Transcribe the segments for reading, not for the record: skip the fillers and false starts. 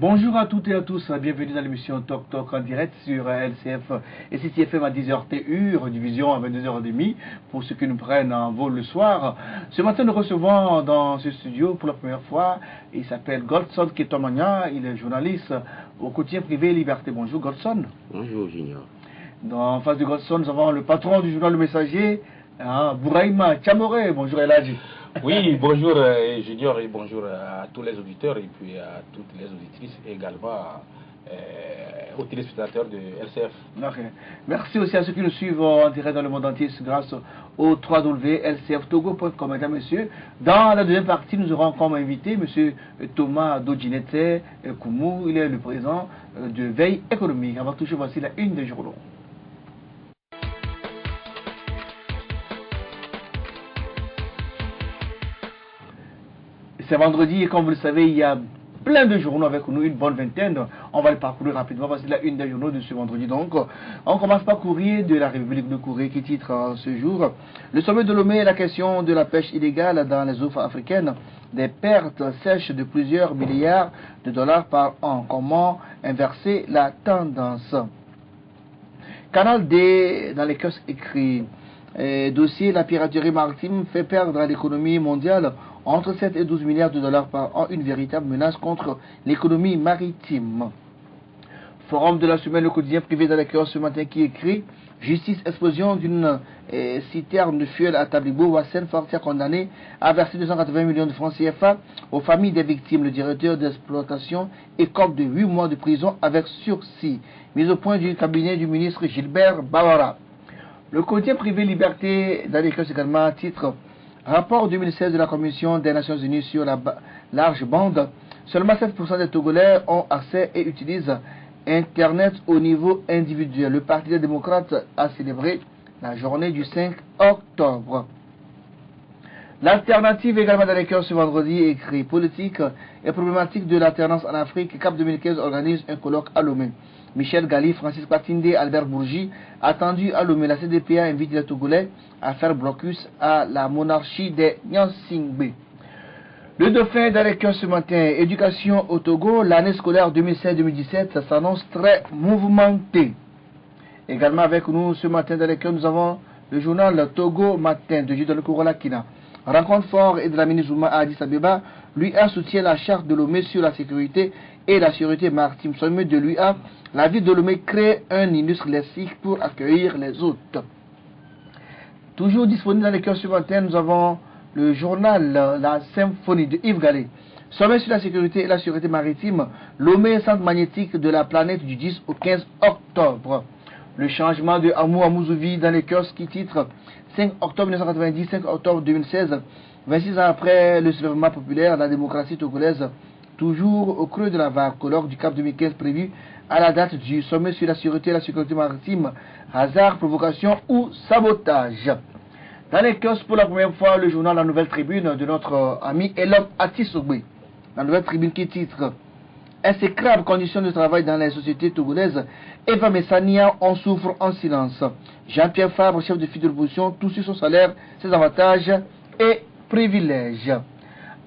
Bonjour à toutes et à tous, bienvenue dans l'émission Talk Talk en direct sur LCF et CCFM à 10h TU, rediffusion à 22h30 pour ceux qui nous prennent en vol le soir. Ce matin, nous recevons dans ce studio pour la première fois, il s'appelle Godson Ketomania, il est journaliste au quotidien privé Liberté. Bonjour Godson. Bonjour Junior. En face de Godson, nous avons le patron du journal Le Messager, Bouraïma Tchamoré. Bonjour Eladji. Oui, bonjour Junior et bonjour à tous les auditeurs et puis à toutes les auditrices et également aux téléspectateurs de LCF. Okay. Merci aussi à ceux qui nous suivent en direct dans le monde entier grâce au www.lcftogo.com. Mesdames et messieurs, dans la deuxième partie, nous aurons comme invité M. Thomas Dodjinete Koumou. Il est le président de Veille économique. Avant tout, voici la une des journaux. C'est vendredi et comme vous le savez, il y a plein de journaux avec nous, une bonne vingtaine. On va les parcourir rapidement. Voici la une des journaux de ce vendredi. Donc, on commence par Courrier de la République de Corée qui titre ce jour le sommet de Lomé, la question de la pêche illégale dans les eaux africaines, des pertes sèches de plusieurs milliards de dollars par an. Comment inverser la tendance? Canal D dans les kiosques écrits. Dossier, la piraterie maritime fait perdre à l'économie mondiale entre 7 et 12 milliards de dollars par an, une véritable menace contre l'économie maritime. Forum de la semaine, le quotidien privé dans les kiosques ce matin qui écrit justice, explosion d'une citerne de fuel à Tablibo, Wassen Fortier condamné à verser 280 millions de francs CFA aux familles des victimes. Le directeur d'exploitation écope de 8 mois de prison avec sursis. Mise au point du cabinet du ministre Gilbert Bawara. Le quotidien privé Liberté dans les kiosques également titre rapport 2016 de la Commission des Nations Unies sur la large bande. Seulement 7% des Togolais ont accès et utilisent Internet au niveau individuel. Le Parti des démocrates a célébré la journée du 5 octobre. L'alternative également dans les cœurs ce vendredi écrit politique et problématique de l'alternance en Afrique. CAP 2015 organise un colloque à Lomé. Michel Gali, Francis Patinde, Albert Bourgi, attendu à Lomé. La CDPA invite les Togolais à faire blocus à la monarchie des Nyansingbe. Le Dauphin dans les cœurs ce matin, éducation au Togo, l'année scolaire 2016-2017 s'annonce très mouvementée. Également avec nous ce matin dans les cœurs, nous avons le journal Togo Matin de Jidon Korolakina. Rencontre fort et de la ministre Zouma à Addis Abeba, l'UA soutient la charte de Lomé sur la sécurité et la sûreté maritime. Sommet de l'UA, la ville de Lomé crée un illustre lexique pour accueillir les hôtes. Toujours disponible dans les cœurs ce matin, nous avons le journal La Symphonie de Yves Gallet. Sommet sur la sécurité et la sûreté maritime, Lomé, centre magnétique de la planète du 10 au 15 octobre. Le changement de Amou Amouzouvi dans les kiosques qui titre 5 octobre 1990, 5 octobre 2016, 26 ans après le soulèvement populaire, la démocratie togolaise, toujours au creux de la vague, colloque du CAP 2015 prévu à la date du sommet sur la sûreté et la sécurité maritime, hasard, provocation ou sabotage. Dans les kiosques, pour la première fois, le journal La Nouvelle Tribune de notre ami Elom Atisogbe. La Nouvelle Tribune qui titre exécrables conditions de travail dans les sociétés togolaises. Eva Messania en souffre en silence. Jean-Pierre Fabre, chef de file de l'opposition, tout sur son salaire, ses avantages et privilèges.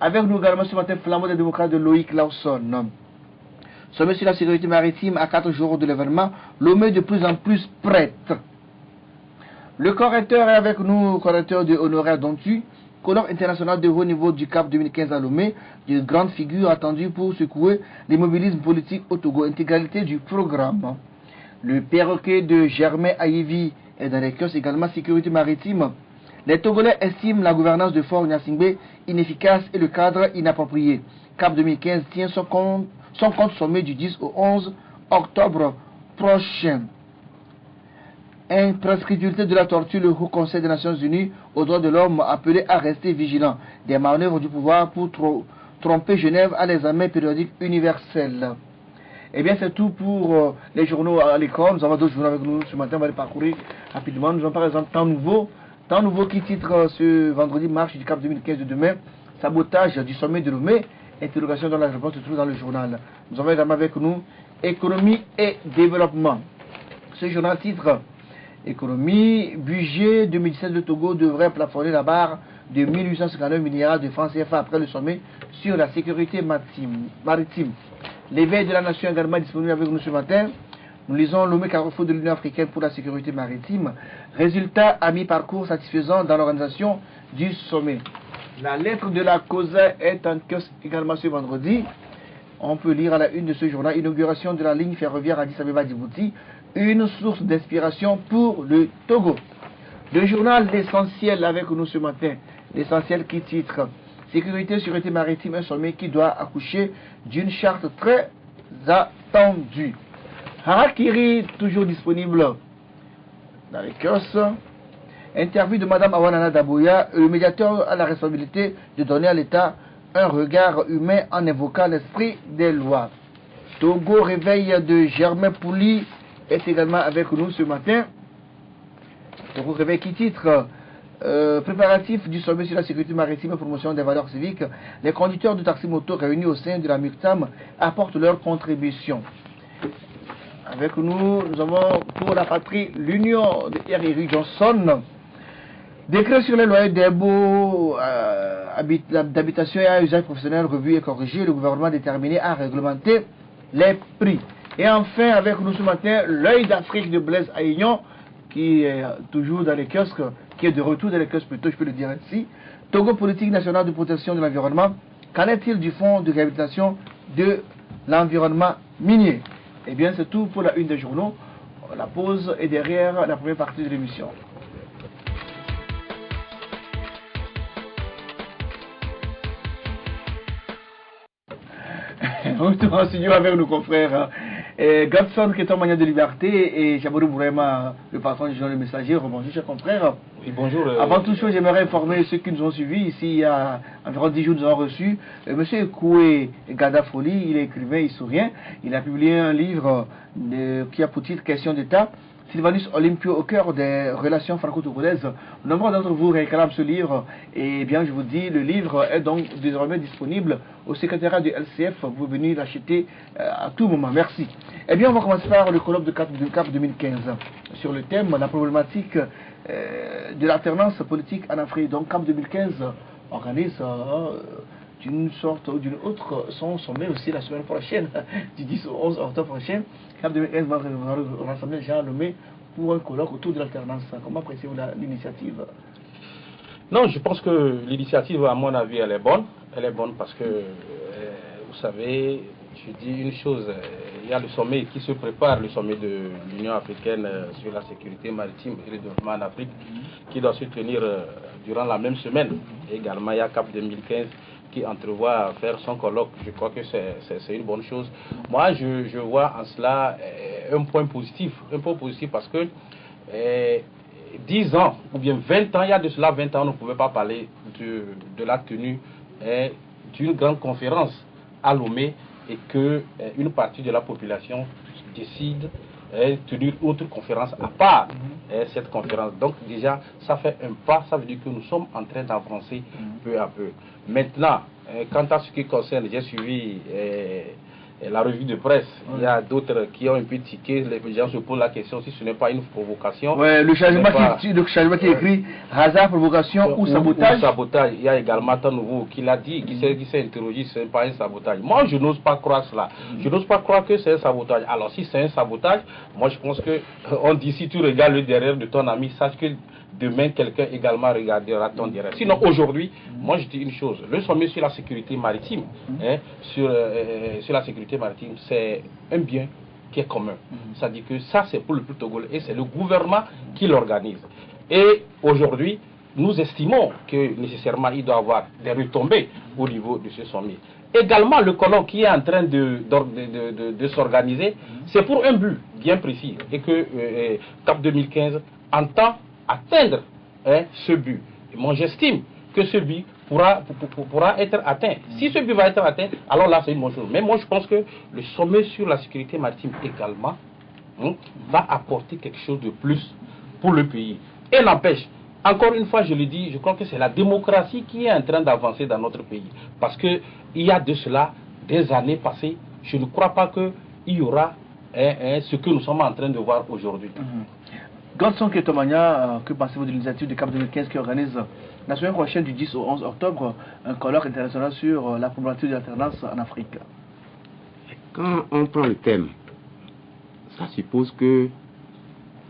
Avec nous également ce matin, flambeau des démocrates de Loïc Lawson. Sommet sur la sécurité maritime à 4 jours de l'événement, Lomé de plus en plus prête. Le correcteur est avec nous, correcteur de Honoraire Dontu, colloque international de haut niveau du CAP 2015 à Lomé, de grandes figures attendues pour secouer l'immobilisme politique au Togo, intégralité du programme. Le perroquet de Germain Ayevi est dans les kiosques également sécurité maritime. Les Togolais estiment la gouvernance de Fort Nyasingbe inefficace et le cadre inapproprié. CAP 2015 tient son compte sommet du 10 au 11 octobre prochain. Imprescriptibilité de la torture, le Haut Conseil des Nations Unies aux droits de l'homme appelé à rester vigilant. Des manœuvres du pouvoir pour tromper Genève à l'examen périodique universel. Eh bien, c'est tout pour les journaux à l'école. Nous avons d'autres journaux avec nous ce matin. On va les parcourir rapidement. Nous avons par exemple Temps Nouveau qui titre ce vendredi marche du CAP 2015 de demain. Sabotage du sommet de Lomé. Interrogation dans la réponse se trouve dans le journal. Nous avons également avec nous Économie et développement. Ce journal titre Économie, budget 2017 de Togo devrait plafonner la barre de 1859 milliards de francs CFA après le sommet sur la sécurité maritime. L'éveil de la nation également disponible avec nous ce matin. Nous lisons Lomé Carrefour de l'Union africaine pour la sécurité maritime. Résultat à mi-parcours satisfaisant dans l'organisation du sommet. La lettre de la cause est en kiosque également ce vendredi. On peut lire à la une de ce journal: inauguration de la ligne ferroviaire Addis Abeba-Djibouti, une source d'inspiration pour le Togo. Le journal L'Essentiel avec nous ce matin. L'Essentiel qui titre sécurité, sûreté maritime, un sommet qui doit accoucher d'une charte très attendue. Harakiri, toujours disponible dans les kiosques. Interview de Mme Awanana Dabouya, le médiateur a la responsabilité de donner à l'État un regard humain en évoquant l'esprit des lois. Togo, réveil de Germain Pouli est également avec nous ce matin. Togo, réveil qui titre préparatif du sommet sur la sécurité maritime et promotion des valeurs civiques. Les conducteurs de taxi-moto réunis au sein de la MUCTAM apportent leur contribution. Avec nous, nous avons pour la patrie l'union de R.R. Johnson. Décret sur les loyers des baux d'habitation et à usage professionnel revu et corrigé. Le gouvernement déterminé à réglementer les prix. Et enfin, avec nous ce matin, l'œil d'Afrique de Blaise Aignan, qui est toujours dans les kiosques, qui est de retour dans les kiosques plutôt, je peux le dire ainsi. Togo, politique nationale de protection de l'environnement. Qu'en est-il du fonds de réhabilitation de l'environnement minier? Eh bien, c'est tout pour la une des journaux. La pause est derrière la première partie de l'émission. Retour en studio avec nos confrères Godson, qui est en manière de liberté, et Jabourou Bourema, le patron du journal Le Messager. Bonjour, chers confrères. Oui, bonjour. Avant toute chose, j'aimerais informer ceux qui nous ont suivis. Ici, il y a environ 10 jours, nous avons reçu M. Koué Gadafoli. Il est écrivain historien. Il a publié un livre qui a pour titre Question d'État. Sylvanus Olympio, au cœur des relations franco-togolaises. Nombre d'entre vous réclament ce livre, et bien je vous dis, le livre est donc désormais disponible au secrétariat du LCF. Vous venez l'acheter à tout moment. Merci. Eh bien, on va commencer par le colloque de CAP 2015 sur le thème la problématique de l'alternance politique en Afrique. Donc CAP 2015 organise d'une sorte ou d'une autre son sommet aussi la semaine prochaine, du 10 au 11 octobre prochain. CAP 2015 va rassembler Jean Lomé pour un colloque autour de l'alternance. Comment appréciez-vous l'initiative? Non, je pense que l'initiative, à mon avis, elle est bonne. Elle est bonne parce que, vous savez, je dis une chose, il y a le sommet qui se prépare, le sommet de l'Union africaine sur la sécurité maritime et le développement en Afrique, qui doit se tenir durant la même semaine. Et également, il y a CAP 2015 qui entrevoit faire son colloque. Je crois que c'est une bonne chose. Moi, je vois en cela un point positif parce que 10 ans ou bien 20 ans, il y a de cela 20 ans, on ne pouvait pas parler de la tenue d'une grande conférence à Lomé et qu'une partie de la population décide de tenir autre conférence à part cette conférence. Donc déjà, ça fait un pas, ça veut dire que nous sommes en train d'avancer peu à peu. Maintenant, quant à ce qui concerne, j'ai suivi la revue de presse. Il y a d'autres qui ont un peu tiqué. Les gens se posent la question si ce n'est pas une provocation. Ouais, le changement qui est écrit hasard, provocation ou sabotage. Il y a également un nouveau qui l'a dit, qui s'est interrogé, ce n'est pas un sabotage. Moi, je n'ose pas croire cela. Je n'ose pas croire que c'est un sabotage. Alors, si c'est un sabotage, moi, je pense que on dit si tu regardes le derrière de ton ami, sache que demain, quelqu'un également regardera ton derrière. Sinon, aujourd'hui, moi, je dis une chose. Le sommet sur la sécurité maritime, sur la sécurité maritime, c'est un bien qui est commun. C'est-à-dire que ça, c'est pour le peuple togolais et c'est le gouvernement qui l'organise. Et aujourd'hui, nous estimons que nécessairement, il doit y avoir des retombées au niveau de ce sommet. Également, le colloque qui est en train de s'organiser, c'est pour un but bien précis et que CAP 2015 entend atteindre ce but. Et moi, j'estime que ce but pourra être atteint. Si ce but va être atteint, alors là, c'est une bonne chose. Mais moi, je pense que le sommet sur la sécurité maritime également va apporter quelque chose de plus pour le pays. Et n'empêche, encore une fois, je le dis, je crois que c'est la démocratie qui est en train d'avancer dans notre pays. Parce qu'il y a de cela des années passées, je ne crois pas qu'il y aura ce que nous sommes en train de voir aujourd'hui. Godson Ketomania, que pensez-vous de l'initiative de CAP 2015 qui organise la semaine prochaine du 10 au 11 octobre un colloque international sur la problématique de l'alternance en Afrique? quand on prend le thème, ça suppose que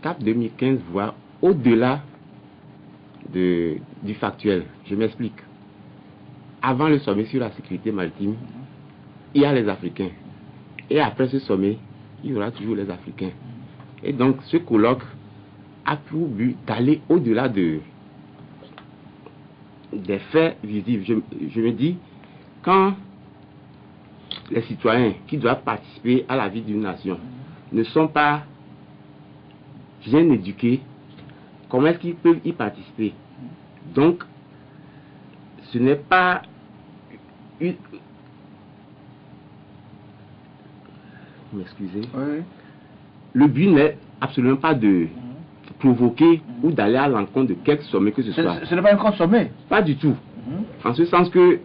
CAP 2015 voit au-delà du factuel. Je m'explique. Avant le sommet sur la sécurité maritime, il y a les Africains. Et après ce sommet, il y aura toujours les Africains. Et donc, ce colloque a pour but d'aller au-delà des faits visibles. Je me dis, quand les citoyens qui doivent participer à la vie d'une nation ne sont pas bien éduqués, comment est-ce qu'ils peuvent y participer? Donc, ce n'est pas une... Vous m'excusez? Oui. Le but n'est absolument pas de provoquer ou d'aller à l'encontre de quelque sommet que ce soit. Ce n'est pas un grand sommet. Pas du tout. En ce sens que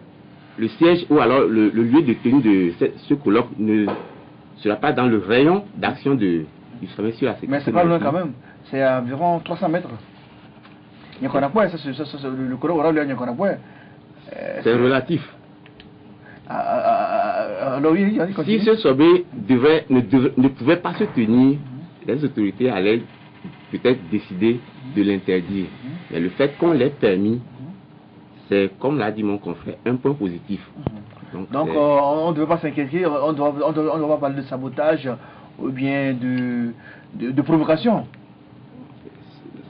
le siège ou alors le lieu de tenue de ce colloque ne sera pas dans le rayon d'action du sommet sur la sécurité. Mais c'est pas loin quand même. C'est à environ 300 mètres. Le colloque aura lieu à Nyakonakwe. C'est relatif. Alors oui, si ce sommet ne pouvait pas se tenir, les autorités allaient peut-être décider de l'interdire. Mais le fait qu'on l'ait permis, c'est, comme l'a dit mon confrère, un point positif. Donc on ne devait pas s'inquiéter, on ne doit pas parler de sabotage ou bien de provocation.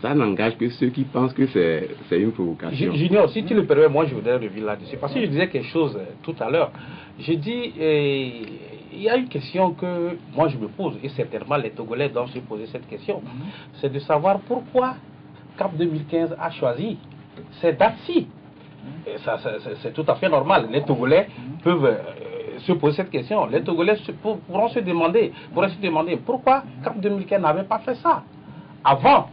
Ça n'engage que ceux qui pensent que c'est une provocation. Junior, si tu le permets, moi je voudrais revenir là-dessus. Parce que je disais quelque chose tout à l'heure. J'ai dit, il y a une question que moi je me pose, et certainement les Togolais doivent se poser cette question. C'est de savoir pourquoi CAP 2015 a choisi ces dates-ci. C'est tout à fait normal. Les Togolais peuvent se poser cette question. Les Togolais pourront se demander pourquoi CAP 2015 n'avait pas fait ça avant,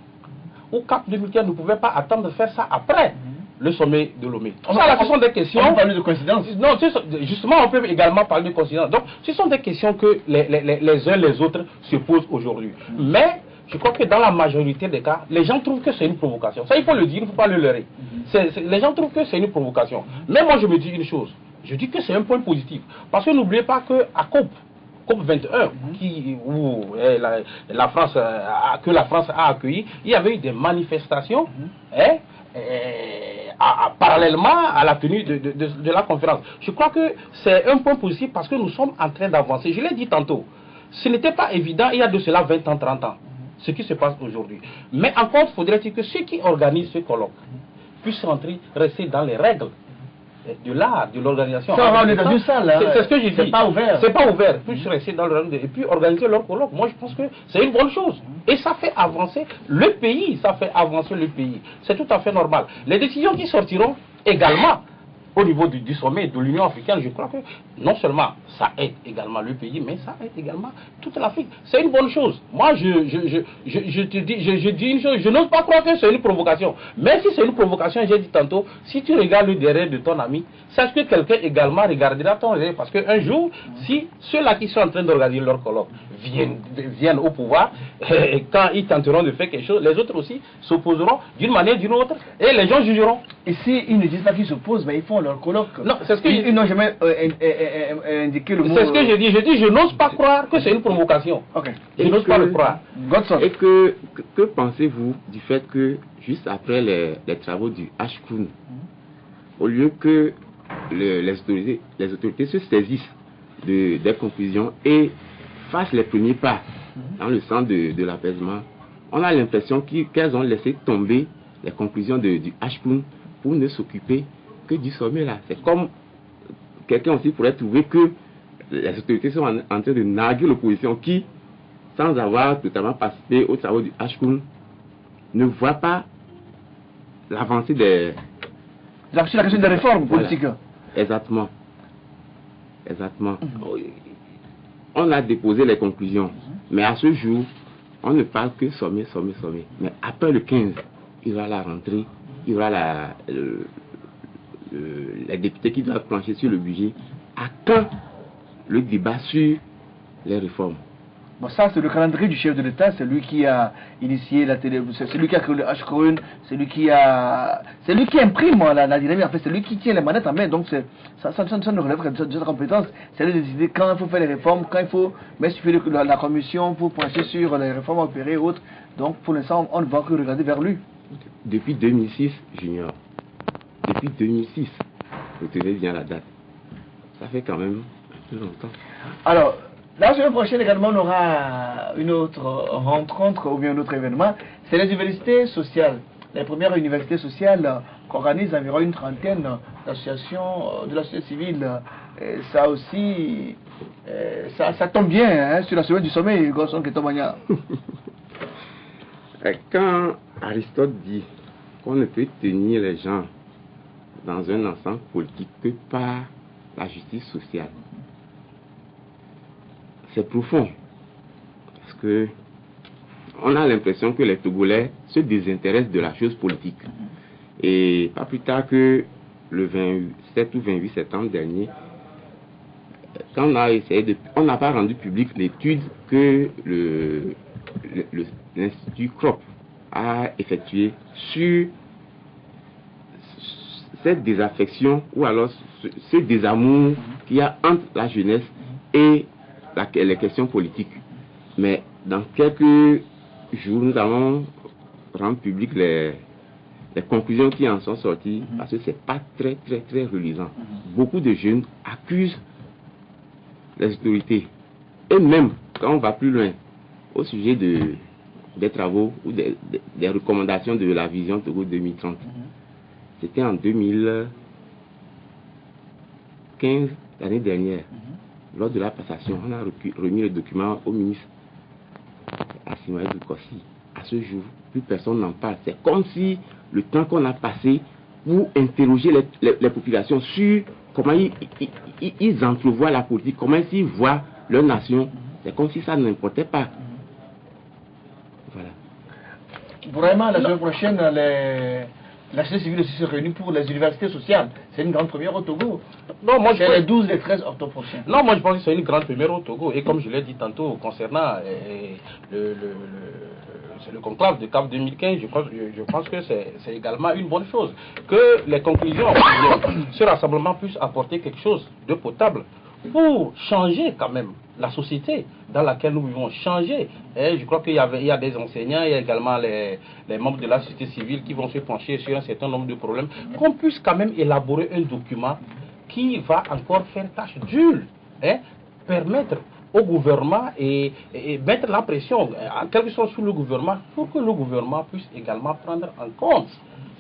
ou CAP 2015 ne pouvait pas attendre de faire ça après le sommet de Lomé. Ce sont des questions. On peut parler de coïncidence. Non, justement, on peut également parler de coïncidence. Donc, ce sont des questions que les uns les autres se posent aujourd'hui. Mais je crois que dans la majorité des cas, les gens trouvent que c'est une provocation. Ça, il faut le dire, il ne faut pas le leurrer. Les gens trouvent que c'est une provocation. Mais moi, je me dis une chose. Je dis que c'est un point positif. Parce que n'oubliez pas qu'à COP 21, où la France a accueilli, il y avait eu des manifestations parallèlement à la tenue de la conférence. Je crois que c'est un point positif parce que nous sommes en train d'avancer. Je l'ai dit tantôt, ce n'était pas évident il y a de cela 20 ans, 30 ans, ce qui se passe aujourd'hui. Mais encore faudrait-il que ceux qui organisent ce colloque puissent rester dans les règles de l'art, de l'organisation. Ça, on est dans une salle. C'est ce que j'ai dit. C'est pas ouvert. C'est pas ouvert. Puissent rester dans le règle et puis organiser leur colloque. Moi, je pense que c'est une bonne chose. Et ça fait avancer le pays. Ça fait avancer le pays. C'est tout à fait normal. Les décisions qui sortiront également au niveau du sommet de l'Union africaine, je crois que non seulement ça aide également le pays, mais ça aide également toute l'Afrique. C'est une bonne chose. Moi, je dis une chose, je n'ose pas croire que c'est une provocation. Mais si c'est une provocation, j'ai dit tantôt, si tu regardes le derrière de ton ami, sache que quelqu'un également regardera ton derrière. Parce qu'un jour, si ceux-là qui sont en train d'organiser leur colloque viennent au pouvoir, et quand ils tenteront de faire quelque chose, les autres aussi s'opposeront d'une manière ou d'une autre, et les gens jugeront. Et s'ils ne disent pas qu'ils s'opposent, mais ils font leur colloque. Non, c'est ce que ils n'ont jamais indiqué le mot. C'est ce que je dis. Je dis, je n'ose pas croire que c'est une provocation. Ok. Je n'ose pas le croire. Et que pensez-vous du fait que, juste après les travaux du HCOUN, au lieu que les autorités se saisissent des conclusions et fassent les premiers pas dans le sens de l'apaisement, on a l'impression qu'elles ont laissé tomber les conclusions du HCOUN pour ne s'occuper que du sommet là. C'est comme quelqu'un aussi pourrait trouver que les autorités sont en train de narguer l'opposition qui, sans avoir totalement participé aux travaux du HCOUN, ne voit pas l'avancée des... La question des réformes politiques. Voilà. Exactement. On a déposé les conclusions, mais à ce jour, on ne parle que sommet. Mais après le 15, il y aura la rentrée, il y aura les députés qui doivent plancher sur le budget. À quand le débat sur les réformes? Bon, ça, c'est le calendrier du chef de l'État. C'est lui qui a initié la télé. C'est lui qui a créé le H-Kroon. C'est lui qui imprime la dynamique. En fait, c'est lui qui tient les manettes en main. Donc, ça ne relève que de sa compétence. C'est lui de décider quand il faut faire les réformes, quand il faut mettre sur la commission pour pencher sur les réformes opérées et autres. Donc, pour l'instant, on ne va que regarder vers lui. Depuis 2006, Junior. Depuis 2006. Vous tenez bien la date. Ça fait quand même un peu longtemps. Alors, la semaine prochaine également, on aura une autre rencontre ou bien un autre événement. C'est les universités sociales. Les premières universités sociales qu'organisent environ une trentaine d'associations de la société civile. Et ça aussi, ça tombe bien hein, sur la semaine du sommet, Gosson Ketomania. Quand Aristote dit qu'on ne peut tenir les gens dans un ensemble politique que par la justice sociale, c'est profond, parce que on a l'impression que les Togolais se désintéressent de la chose politique. Et pas plus tard que le 27 ou 28 septembre dernier, quand on n'a pas rendu public l'étude que l'Institut CROP a effectuée sur cette désaffection ou alors ce désamour qu'il y a entre la jeunesse et les questions politiques. Mais dans quelques jours, nous allons rendre public les conclusions qui en sont sorties, parce que c'est pas très reluisant. Beaucoup de jeunes accusent les autorités. Et même quand on va plus loin au sujet des travaux ou des recommandations de la vision Togo 2030, c'était en 2015, l'année dernière. Lors de la passation, on a remis le document au ministre Asimaël Kossi. À ce jour, plus personne n'en parle. C'est comme si le temps qu'on a passé pour interroger les populations sur comment ils entrevoient la politique, comment ils voient leur nation, c'est comme si ça n'importait pas. Voilà. Vraiment, la semaine prochaine, la société civile aussi se réunit pour les universités sociales. C'est une grande première au Togo. Non, moi, c'est les 12 et 13 octobre prochains. Non, moi je pense que c'est une grande première au Togo. Et comme je l'ai dit tantôt concernant le conclave de CAP 2015, je pense que c'est également une bonne chose. Que les conclusions de ce rassemblement puissent apporter quelque chose de potable pour changer quand même la société dans laquelle nous vivons, changer. Et je crois qu'il y a des enseignants, il y a également les membres de la société civile qui vont se pencher sur un certain nombre de problèmes, qu'on puisse quand même élaborer un document qui va encore faire tâche d'huile, permettre au gouvernement et mettre la pression, quel que soit sous le gouvernement, pour que le gouvernement puisse également prendre en compte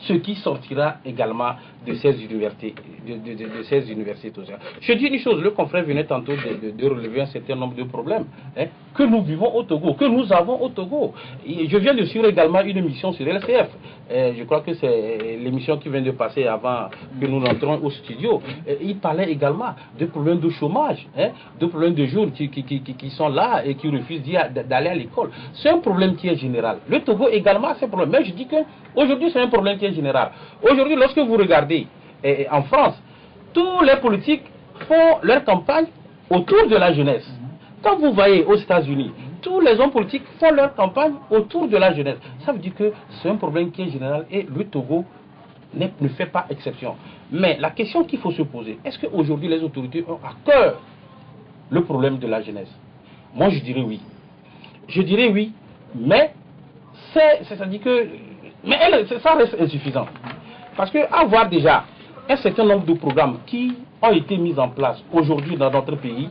ce qui sortira également de ces universités, de ces universités. Je dis une chose, le confrère venait tantôt de relever un certain nombre de problèmes que nous vivons au Togo, que nous avons au Togo. Et je viens de suivre également une émission sur LCF. Je crois que c'est l'émission qui vient de passer avant que nous rentrions au studio. Il parlait également de problèmes de chômage, de problèmes de jeunes qui sont là et qui refusent d'aller à l'école. C'est un problème qui est général. Le Togo également a ces problèmes. Mais je dis qu'aujourd'hui, c'est un problème qui est général. Aujourd'hui, lorsque vous regardez en France, tous les politiques font leur campagne autour de la jeunesse. Quand vous voyez aux États-Unis, tous les hommes politiques font leur campagne autour de la jeunesse. Ça veut dire que c'est un problème qui est général et le Togo ne fait pas exception. Mais la question qu'il faut se poser, est-ce qu'aujourd'hui les autorités ont à cœur le problème de la jeunesse? Moi je dirais oui. Je dirais oui, mais c'est-à-dire que ça reste insuffisant. Parce qu'avoir déjà un certain nombre de programmes qui ont été mis en place aujourd'hui dans notre pays,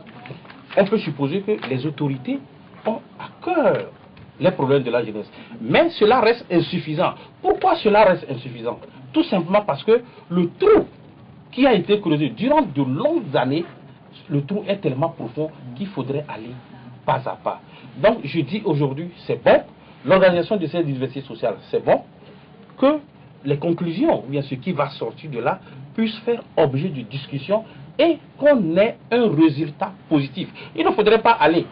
on peut supposer que les autorités ont à cœur les problèmes de la jeunesse. Mais cela reste insuffisant. Pourquoi cela reste insuffisant? Tout simplement parce que le trou qui a été creusé durant de longues années, le trou est tellement profond qu'il faudrait aller pas à pas. Donc je dis aujourd'hui, c'est bon, l'organisation de cette diversité sociale, c'est bon, que les conclusions, ou bien ce qui va sortir de là, puissent faire objet de discussion et qu'on ait un résultat positif. Il ne faudrait pas aller,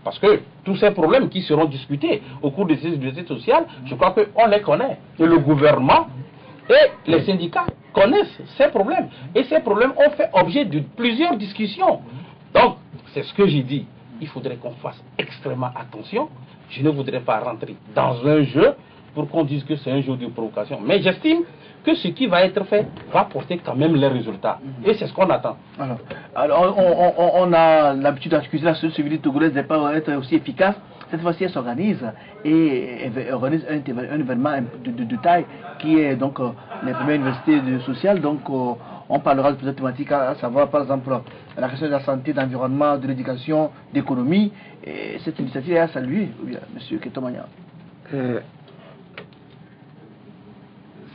parce que tous ces problèmes qui seront discutés au cours de ces diversités sociales, je crois qu'on les connaît. Et le gouvernement et les syndicats connaissent ces problèmes. Et ces problèmes ont fait objet de plusieurs discussions. Donc, c'est ce que j'ai dit. il faudrait qu'on fasse extrêmement attention. Je ne voudrais pas rentrer dans un jeu pour qu'on dise que c'est un jeu de provocation. Mais j'estime que ce qui va être fait va porter quand même les résultats. Et c'est ce qu'on attend. Alors on a l'habitude d'accuser la société civile togolaise de ne pas être aussi efficace. Cette fois-ci, elle s'organise et elle organise un événement de taille qui est donc les premières universités sociales. Donc on parlera de plusieurs thématiques, à savoir par exemple la question de la santé, de l'environnement, de l'éducation, d'économie. Et cette initiative est à saluer, M. Ketomania.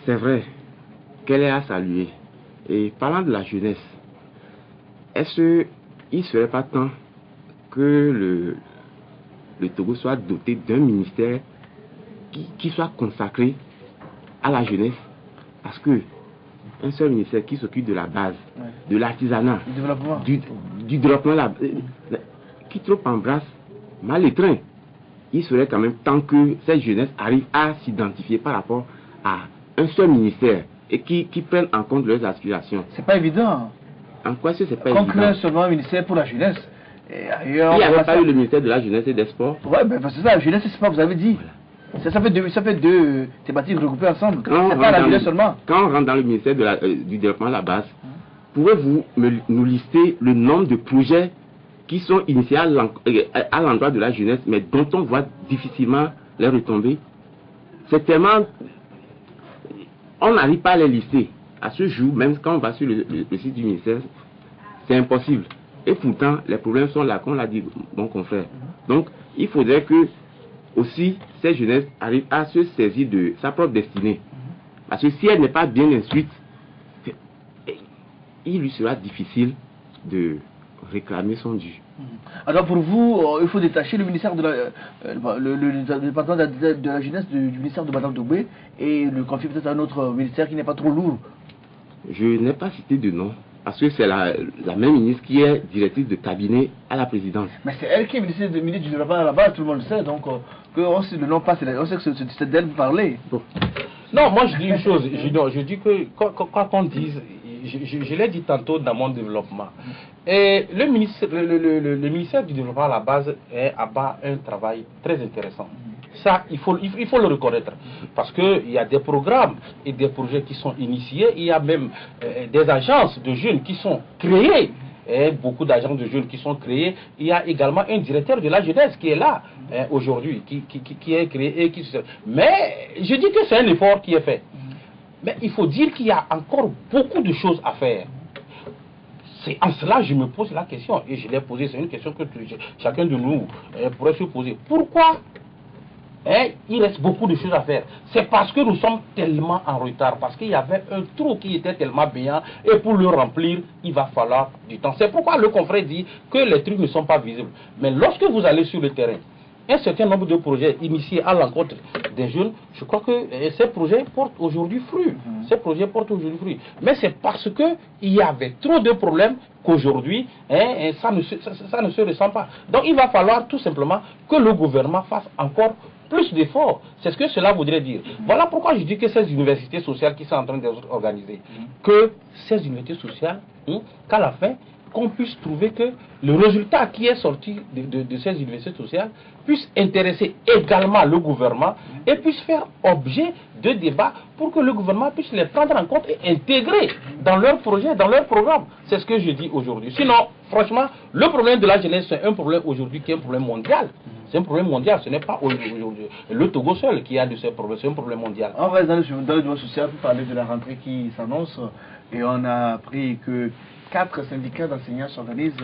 C'est vrai qu'elle est à saluer. Et parlant de la jeunesse, est-ce qu'il ne serait pas temps que le Togo soit doté d'un ministère qui soit consacré à la jeunesse? Parce que un seul ministère qui s'occupe de la base, de l'artisanat, du développement, qui trop embrasse mal les trains. Il serait quand même temps que cette jeunesse arrive à s'identifier par rapport à un seul ministère et qui prennent en compte leurs aspirations. C'est pas évident. En quoi c'est pas évident? Conclure seulement un ministère pour la jeunesse. Et ailleurs, il n'y avait pas eu le ministère de la jeunesse et des sports. Ouais, ben c'est ça, la jeunesse et sport, vous avez dit. Voilà. Ça fait deux thématiques regroupées ensemble. C'est pas la jeunesse seulement. Quand on rentre dans le ministère du développement à la base, pouvez-vous nous lister le nombre de projets qui sont initiés à l'endroit de la jeunesse, mais dont on voit difficilement les retombées? C'est tellement... On n'arrive pas à les lister. À ce jour, même quand on va sur le site du ministère, c'est impossible. Et pourtant, les problèmes sont là, comme l'a dit mon confrère. Donc, il faudrait que aussi cette jeunesse arrive à se saisir de sa propre destinée. Parce que si elle n'est pas bien instruite, il lui sera difficile de réclamer son dû. Alors pour vous, il faut détacher le ministère de le département de la jeunesse du ministère de Madame Doumbé et le confier peut-être à un autre ministère qui n'est pas trop lourd. Je n'ai pas cité de nom, parce que c'est la même ministre qui est directrice de cabinet à la présidence. Mais c'est elle qui est ministre du développement à la base, tout le monde le sait, donc on sait le nom pas, on sait que c'est d'elle que vous parlez. Bon. Non, moi je dis une chose, je dis que quoi qu'on dise, je l'ai dit tantôt dans mon développement. Et le ministère du développement à la base abat un travail très intéressant. Ça, il faut le reconnaître. Parce qu'il y a des programmes et des projets qui sont initiés. Il y a même des agences de jeunes qui sont créées. Et beaucoup d'agences de jeunes qui sont créées. Il y a également un directeur de la jeunesse qui est là aujourd'hui, qui est créé. Et mais je dis que c'est un effort qui est fait. Mais il faut dire qu'il y a encore beaucoup de choses à faire. C'est en cela que je me pose la question. Et je l'ai posée, c'est une question que chacun de nous pourrait se poser. Pourquoi il reste beaucoup de choses à faire? C'est parce que nous sommes tellement en retard, parce qu'il y avait un trou qui était tellement béant, et pour le remplir, il va falloir du temps. C'est pourquoi le confrère dit que les trucs ne sont pas visibles. Mais lorsque vous allez sur le terrain, un certain nombre de projets initiés à l'encontre des jeunes, je crois que ces projets portent aujourd'hui fruit. Ces projets portent aujourd'hui fruit. Mais c'est parce qu'il y avait trop de problèmes qu'aujourd'hui, ça ne se ressent pas. Donc il va falloir tout simplement que le gouvernement fasse encore plus d'efforts. C'est ce que cela voudrait dire. Voilà pourquoi je dis que ces universités sociales qui sont en train d'être organisées, que ces universités sociales, qu'à la fin, qu'on puisse trouver que le résultat qui est sorti de ces universités sociales puisse intéresser également le gouvernement et puisse faire objet de débat pour que le gouvernement puisse les prendre en compte et intégrer dans leurs projets, dans leurs programmes. C'est ce que je dis aujourd'hui. Sinon, franchement, le problème de la jeunesse, c'est un problème aujourd'hui qui est un problème mondial. C'est un problème mondial, ce n'est pas aujourd'hui le Togo seul qui a de ces problèmes, c'est un problème mondial. On reste dans le domaine social pour parler de la rentrée qui s'annonce et on a appris que 4 syndicats d'enseignants s'organisent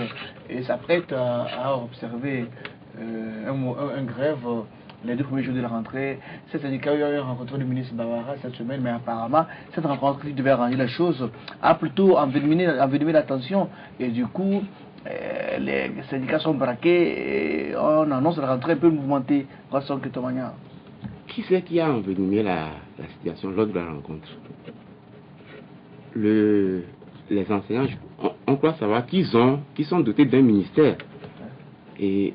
et s'apprêtent à observer un grève les 2 premiers jours de la rentrée. Ces syndicats ont rencontré le ministre Bawara cette semaine, mais apparemment, cette rencontre qui devait arranger la chose a plutôt envenimé l'attention. Et du coup, les syndicats sont braqués et on annonce la rentrée un peu mouvementée. Qui c'est qui a envenimé la situation lors de la rencontre? Les enseignants, on croit savoir qu'ils sont dotés d'un ministère. Et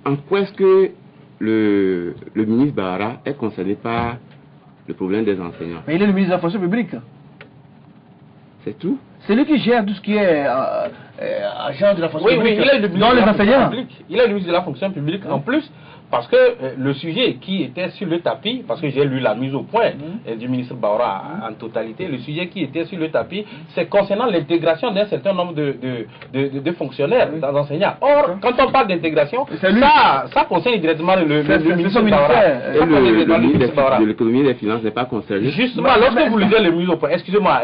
en quoi est-ce que le ministre Bawara est concerné par le problème des enseignants? Mais il est le ministre de la fonction publique. C'est tout. C'est lui qui gère tout ce qui est agent de la fonction publique. Il est le dans les enseignants. Il est le ministre de la fonction publique en plus. Parce que le sujet qui était sur le tapis, parce que j'ai lu la mise au point du ministre Baura en totalité, le sujet qui était sur le tapis, c'est concernant l'intégration d'un certain nombre de fonctionnaires, d'enseignants. Or, quand on parle d'intégration, ça concerne directement le ministre Baura. Et le ministre de l'économie et des finances n'est pas concerné. Justement, lorsque vous lisez le mise au point, excusez-moi,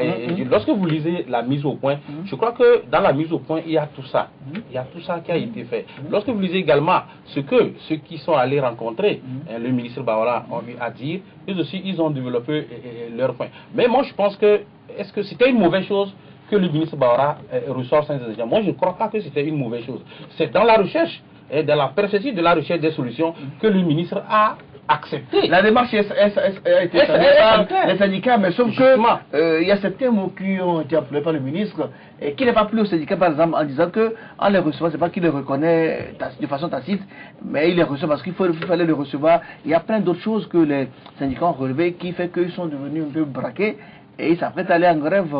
lorsque vous lisez la mise au point, je crois que dans la mise au point, il y a tout ça. Il y a tout ça qui a été fait. Lorsque vous lisez également ceux qui sont allés rencontrer le ministre Baora ont eu à dire, eux aussi ils ont développé leur point. Mais moi je pense que, est-ce que c'était une mauvaise chose que le ministre Baora ressort sans ingénieurs? Moi je ne crois pas que c'était une mauvaise chose. C'est dans la recherche et dans la perspective de la recherche des solutions que le ministre a accepté. La démarche a été faite par les syndicats, mais sauf que il y a certains mots qui ont été employés par le ministre et qui n'est pas plu au syndicat, par exemple, en disant que en les recevant, c'est pas qu'il les reconnaît de façon tacite, mais il les reçoit parce qu'il fallait les recevoir. Il y a plein d'autres choses que les syndicats ont relevées qui fait qu'ils sont devenus un peu braqués et ils s'apprêtent à aller en grève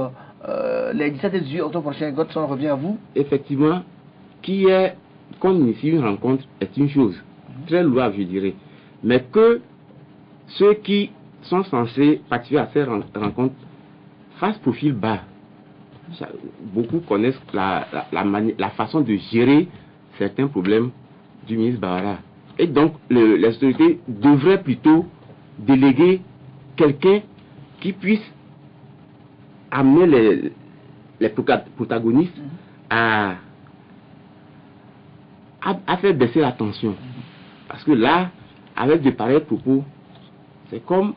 les 17 et 18 octobre prochain. Godson, revient à vous. Effectivement, qu'on initie une rencontre est une chose très louable, je dirais. Mais que ceux qui sont censés participer à ces rencontres fassent profil bas. Beaucoup connaissent la façon de gérer certains problèmes du ministre Baora. Et donc, les autorités devraient plutôt déléguer quelqu'un qui puisse amener les protagonistes à faire baisser la tension. Parce que là, avec de pareils propos, c'est comme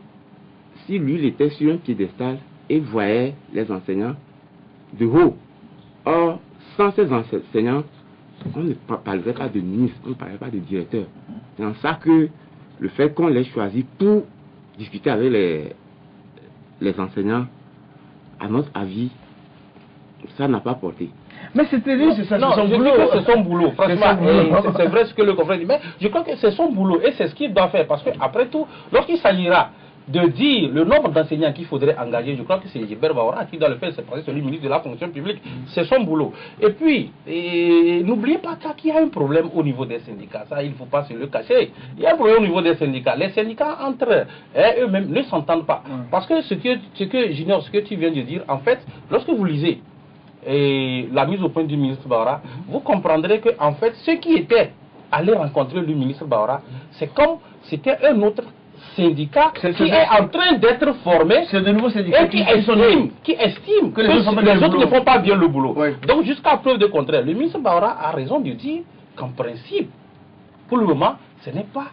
si lui il était sur un piédestal et voyait les enseignants de haut. Or, sans ces enseignants, on ne parlerait pas de ministre, on ne parlerait pas de directeur. C'est en ça que le fait qu'on les choisi pour discuter avec les enseignants, à notre avis, ça n'a pas porté. Mais c'était lui, c'est ça, non, son je boulot. dis que c'est son boulot, franchement, c'est vrai ce que le confrère dit, mais je crois que c'est son boulot et c'est ce qu'il doit faire, parce que après tout, lorsqu'il s'agira de dire le nombre d'enseignants qu'il faudrait engager, je crois que c'est Gilbert Baora qui doit le faire, c'est parce que c'est le ministre de la fonction publique, c'est son boulot. Et puis, n'oubliez pas qu'il y a un problème au niveau des syndicats, ça il ne faut pas se le cacher, il y a un problème au niveau des syndicats, les syndicats entre eux-mêmes ne s'entendent pas, parce que ce que Junior, ce que tu viens de dire, en fait, lorsque vous lisez la mise au point du ministre Baora, vous comprendrez que en fait, ceux qui étaient allés rencontrer le ministre Baora, c'est comme c'était un autre syndicat qui est en train d'être formé, c'est de nouveaux syndicats et qui estime que les autres ne font pas bien le boulot. Oui. Donc jusqu'à preuve de contraire, le ministre Baora a raison de dire qu'en principe, pour le moment, ce n'est pas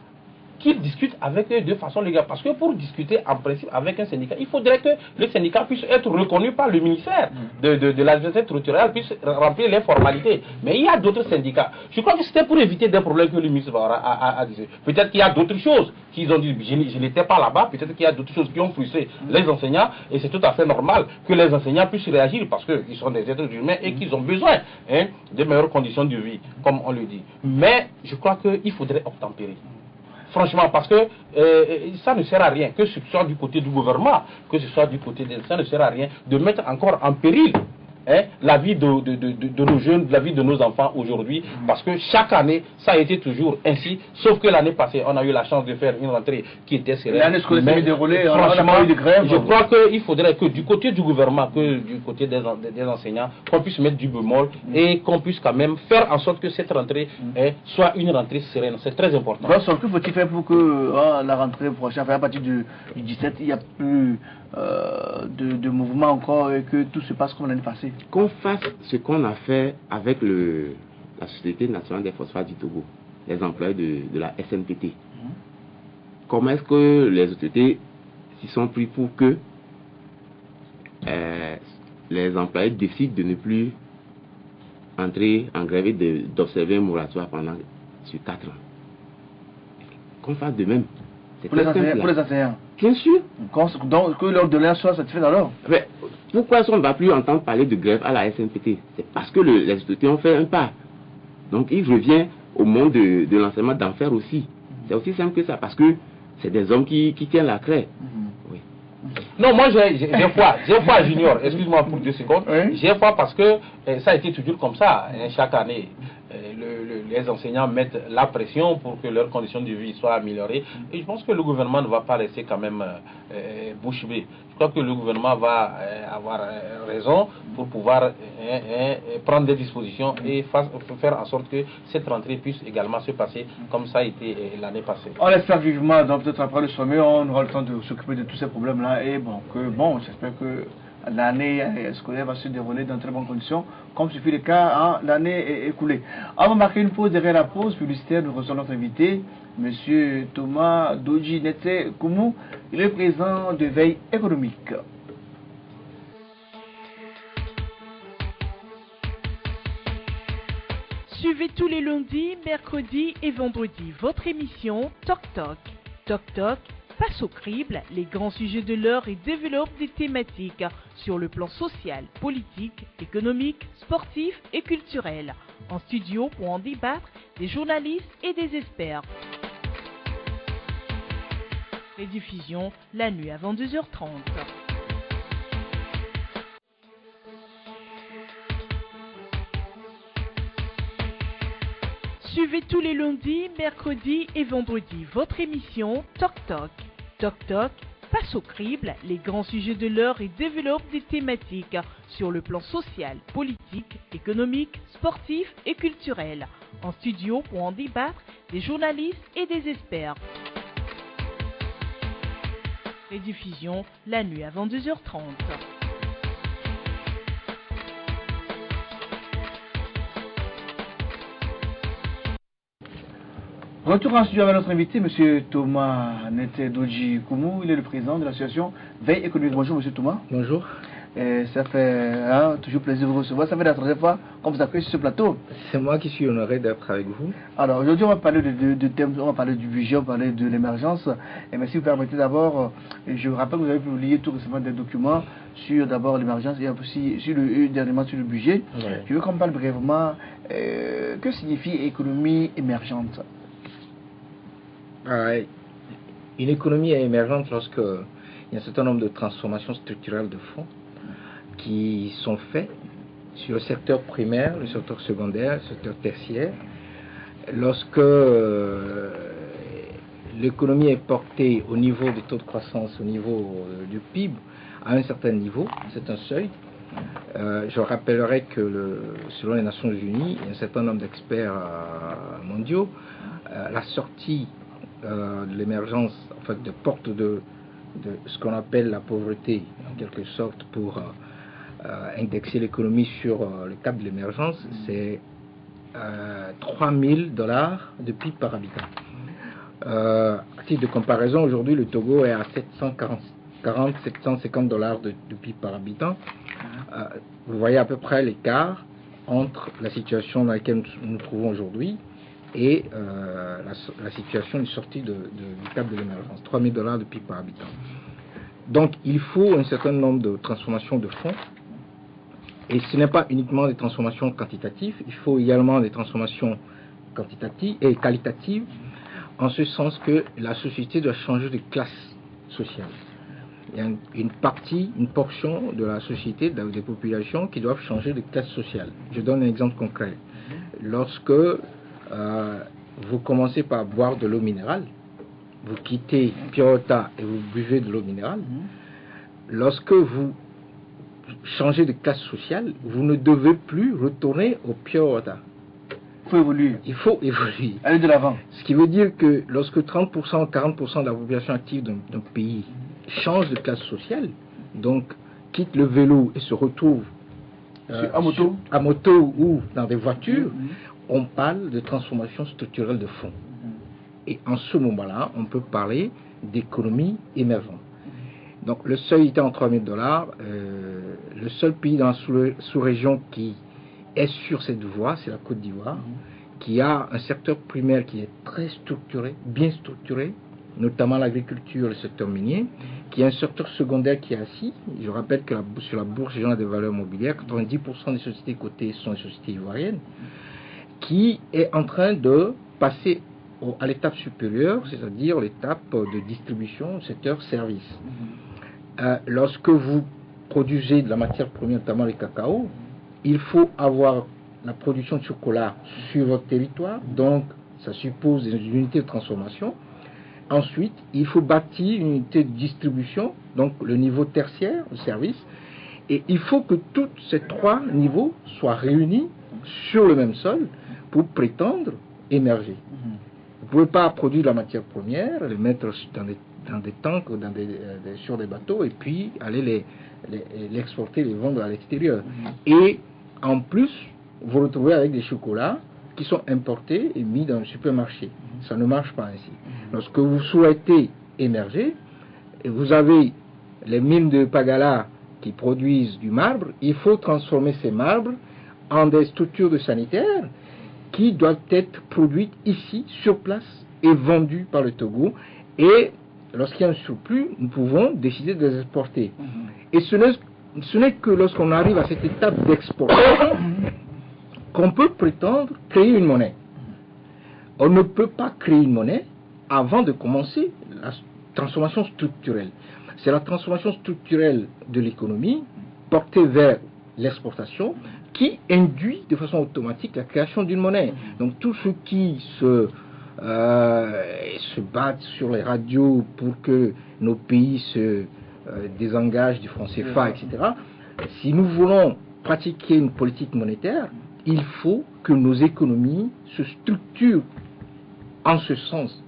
qu'ils discutent avec eux de façon légale. Parce que pour discuter en principe avec un syndicat, il faudrait que le syndicat puisse être reconnu par le ministère de l'administration territoriale, puisse remplir les formalités. Mais il y a d'autres syndicats. Je crois que c'était pour éviter des problèmes que le ministre a dit. Peut-être qu'il y a d'autres choses qu'ils ont dit. Je n'étais pas là-bas. Peut-être qu'il y a d'autres choses qui ont frustré les enseignants. Et c'est tout à fait normal que les enseignants puissent réagir parce qu'ils sont des êtres humains et qu'ils ont besoin de meilleures conditions de vie, comme on le dit. Mais je crois qu'il faudrait obtempérer. Franchement, parce que ça ne sert à rien, que ce soit du côté du gouvernement, que ce soit du côté des... Ça ne sert à rien de mettre encore en péril la vie de nos jeunes, la vie de nos enfants aujourd'hui, parce que chaque année, ça a été toujours ainsi, sauf que l'année passée, on a eu la chance de faire une rentrée qui était sereine. L'année scolaire s'est déroulée, on n'a pas eu de grève. Je crois qu'il faudrait que du côté du gouvernement, que du côté des enseignants, qu'on puisse mettre du bémol et qu'on puisse quand même faire en sorte que cette rentrée soit une rentrée sereine. C'est très important. Donc, que faut-il faire pour que la rentrée prochaine, à partir du 17, il n'y a plus de mouvement encore et que tout se passe comme l'année passée? Qu'on fasse ce qu'on a fait avec la Société nationale des phosphates du Togo, les employés de la SNPT. Comment est-ce que les autorités s'y sont pris pour que les employés décident de ne plus entrer en grève et d'observer un moratoire pendant sur 4 ans? Qu'on fasse de même. Pour les enseignants. Bien sûr. Donc que l'ordre de l'air soit satisfait alors. Mais pourquoi est-ce qu'on ne va plus entendre parler de grève à la SNPT? C'est parce que les autorités ont fait un pas. Donc il revient au monde de l'enseignement d'en faire aussi. C'est aussi simple que ça, parce que c'est des hommes qui tiennent la craie. Oui. Non, moi j'ai foi Junior, excuse-moi pour 2 secondes. Oui. J'ai foi parce que ça a été toujours comme ça, hein, chaque année. Les enseignants mettent la pression pour que leurs conditions de vie soient améliorées. Et je pense que le gouvernement ne va pas rester quand même bouche bée. Je crois que le gouvernement va avoir raison pour pouvoir prendre des dispositions et faire en sorte que cette rentrée puisse également se passer comme ça a été l'année passée. On l'espère vivement, donc peut-être après le sommet, on aura le temps de s'occuper de tous ces problèmes-là. Et j'espère que l'année scolaire va se dérouler dans de très bonnes conditions, comme ce fut le cas l'année écoulée. On va marquer une pause. Derrière la pause publicitaire, nous recevons notre invité, M. Thomas Dodji Netse Koumou, il est président de Veille économique. Suivez tous les lundis, mercredis et vendredis votre émission Toc Toc. Toc Toc passe au crible les grands sujets de l'heure et développe des thématiques sur le plan social, politique, économique, sportif et culturel. En studio pour en débattre des journalistes et des experts. Rediffusion la nuit à 22h30. Suivez tous les lundis, mercredis et vendredis votre émission Toc Toc. Toc Toc passe au crible les grands sujets de l'heure et développe des thématiques sur le plan social, politique, économique, sportif et culturel. En studio pour en débattre des journalistes et des experts. Rediffusion la nuit à 22h30. Retour en studio avec notre invité, M. Thomas Netse Dodji Koumou. Il est le président de l'association Veille économique. Bonjour, M. Thomas. Bonjour. Ça fait toujours plaisir de vous recevoir. Ça fait la troisième fois qu'on vous accueille sur ce plateau. C'est moi qui suis honoré d'être avec vous. Alors aujourd'hui, on va parler de thèmes, on va parler du budget, on va parler de l'émergence. Mais si vous permettez d'abord, je rappelle que vous avez publié tout récemment des documents sur d'abord l'émergence et aussi dernièrement sur le budget. Ouais. Je veux qu'on parle brièvement, que signifie économie émergente? Une économie est émergente lorsque il y a un certain nombre de transformations structurelles de fonds qui sont faites sur le secteur primaire, le secteur secondaire, le secteur tertiaire. Lorsque l'économie est portée au niveau du taux de croissance, au niveau du PIB, à un certain niveau, c'est un seuil. Je rappellerai que selon les Nations Unies, il y a un certain nombre d'experts mondiaux, la sortie de l'émergence, en fait, de porte de ce qu'on appelle la pauvreté, en quelque sorte, pour indexer l'économie sur le cadre de l'émergence, c'est $3 000 de PIB par habitant. À titre de comparaison, aujourd'hui, le Togo est à 750 dollars de PIB par habitant. Vous voyez à peu près l'écart entre la situation dans laquelle nous nous trouvons aujourd'hui et la situation de sortie du cadre de l'émergence. $3 000 de PIB par habitant. Donc il faut un certain nombre de transformations de fonds, et ce n'est pas uniquement des transformations quantitatives, il faut également des transformations quantitatives et qualitatives, en ce sens que la société doit changer de classe sociale. Il y a une portion de la société, des populations qui doivent changer de classe sociale. Je donne un exemple concret. Lorsque vous commencez par boire de l'eau minérale, vous quittez Pure Water et vous buvez de l'eau minérale. Lorsque vous changez de classe sociale, vous ne devez plus retourner au Pure Water. Il faut évoluer. Il faut évoluer. Aller de l'avant. Ce qui veut dire que lorsque 30%, 40% de la population active d'un pays change de classe sociale, donc quitte le vélo et se retrouve à moto ou dans des voitures, on parle de transformation structurelle de fonds. Et en ce moment-là, on peut parler d'économie émergente. Donc le seuil était en $3 000. Le seul pays dans la sous-région qui est sur cette voie, c'est la Côte d'Ivoire, qui a un secteur primaire qui est très structuré, bien structuré, notamment l'agriculture, le secteur minier, qui a un secteur secondaire qui est assis. Je rappelle que sur la bourse générale des valeurs mobilières, 90% des sociétés cotées sont des sociétés ivoiriennes, qui est en train de passer à l'étape supérieure, c'est-à-dire l'étape de distribution, secteur service. lorsque vous produisez de la matière première, notamment le cacao, il faut avoir la production de chocolat sur votre territoire, donc ça suppose des unités de transformation. Ensuite, il faut bâtir une unité de distribution, donc le niveau tertiaire, le service, et il faut que tous ces trois niveaux soient réunis sur le même sol pour prétendre émerger. Vous ne pouvez pas produire la matière première, les mettre dans des tanks ou sur des bateaux et puis aller l'exporter, les vendre à l'extérieur. Et en plus, vous retrouvez avec des chocolats qui sont importés et mis dans le supermarché. Ça ne marche pas ainsi. Lorsque vous souhaitez émerger, et vous avez les mines de Pagala qui produisent du marbre, il faut transformer ces marbres en des structures de sanitaires qui doivent être produites ici, sur place, et vendues par le Togo. Et lorsqu'il y a un surplus, nous pouvons décider de les exporter. Et ce n'est que lorsqu'on arrive à cette étape d'exportation qu'on peut prétendre créer une monnaie. On ne peut pas créer une monnaie avant de commencer la transformation structurelle. C'est la transformation structurelle de l'économie portée vers l'exportation qui induit de façon automatique la création d'une monnaie. Donc tous ceux qui se battent sur les radios pour que nos pays se désengagent du franc CFA, etc. Si nous voulons pratiquer une politique monétaire, il faut que nos économies se structurent en ce sens.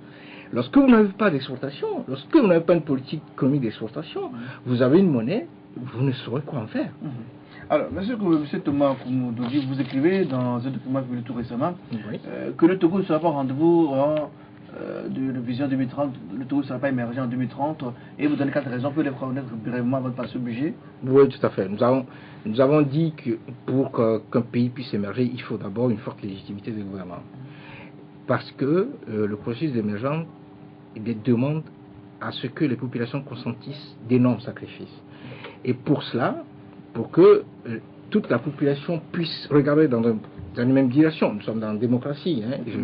Lorsque vous n'avez pas d'exportation, lorsque vous n'avez pas une politique économique d'exportation, vous avez une monnaie, vous ne saurez quoi en faire. Alors, monsieur Thomas Koumoudougi, vous écrivez dans un document publié tout récemment que le Togo ne sera pas au rendez-vous de la vision 2030, le Togo ne sera pas émergé en 2030, et vous donnez 4 raisons, vous pouvez les reconnaître brièvement avant de passer au budget. Oui, tout à fait. Nous avons dit que pour qu'un pays puisse émerger, il faut d'abord une forte légitimité des gouvernements. Parce que le processus d'émergence demande à ce que les populations consentissent d'énormes sacrifices. Et pour cela, pour que toute la population puisse regarder dans une même direction, nous sommes dans la démocratie, hein, je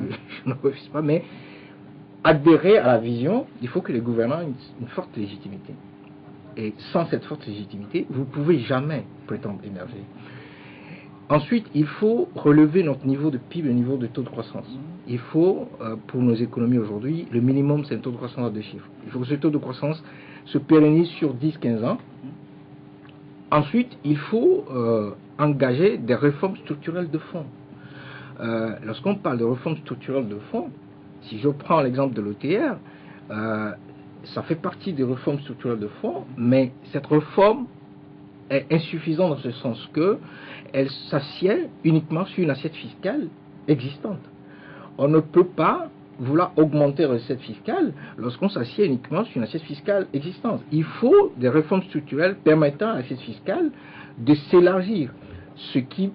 ne refuse pas, mais adhérer à la vision, il faut que les gouvernants aient une forte légitimité. Et sans cette forte légitimité, vous ne pouvez jamais prétendre émerger. Ensuite, il faut relever notre niveau de PIB, le niveau de taux de croissance. Il faut, pour nos économies aujourd'hui, le minimum, c'est un taux de croissance à 2 chiffres. Il faut que ce taux de croissance se pérennise sur 10-15 ans. Ensuite, il faut engager des réformes structurelles de fond. Lorsqu'on parle de réformes structurelles de fond, si je prends l'exemple de l'OTR, ça fait partie des réformes structurelles de fond, mais cette réforme est insuffisante dans ce sens que elle s'assied uniquement sur une assiette fiscale existante. On ne peut pas vouloir augmenter la recette fiscale lorsqu'on s'assied uniquement sur une assiette fiscale existante. Il faut des réformes structurelles permettant à l'assiette fiscale de s'élargir, ce qui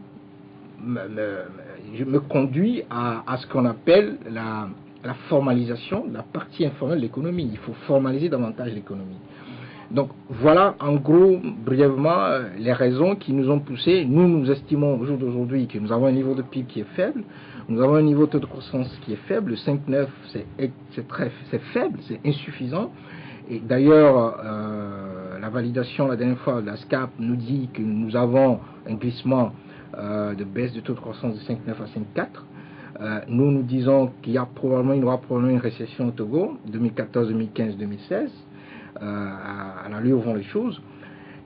me conduit à ce qu'on appelle la formalisation de la partie informelle de l'économie. Il faut formaliser davantage l'économie. Donc voilà en gros brièvement les raisons qui nous ont poussé. Nous estimons au jour d'aujourd'hui que nous avons un niveau de PIB qui est faible, nous avons un niveau de taux de croissance qui est faible, le 5,9 c'est faible, c'est insuffisant. Et d'ailleurs la validation la dernière fois de la SCAP nous dit que nous avons un glissement de baisse du taux de croissance de 5,9 à 5,4. Nous disons qu'il y aura probablement une récession au Togo 2014, 2015, 2016. À l'allure où vont les choses.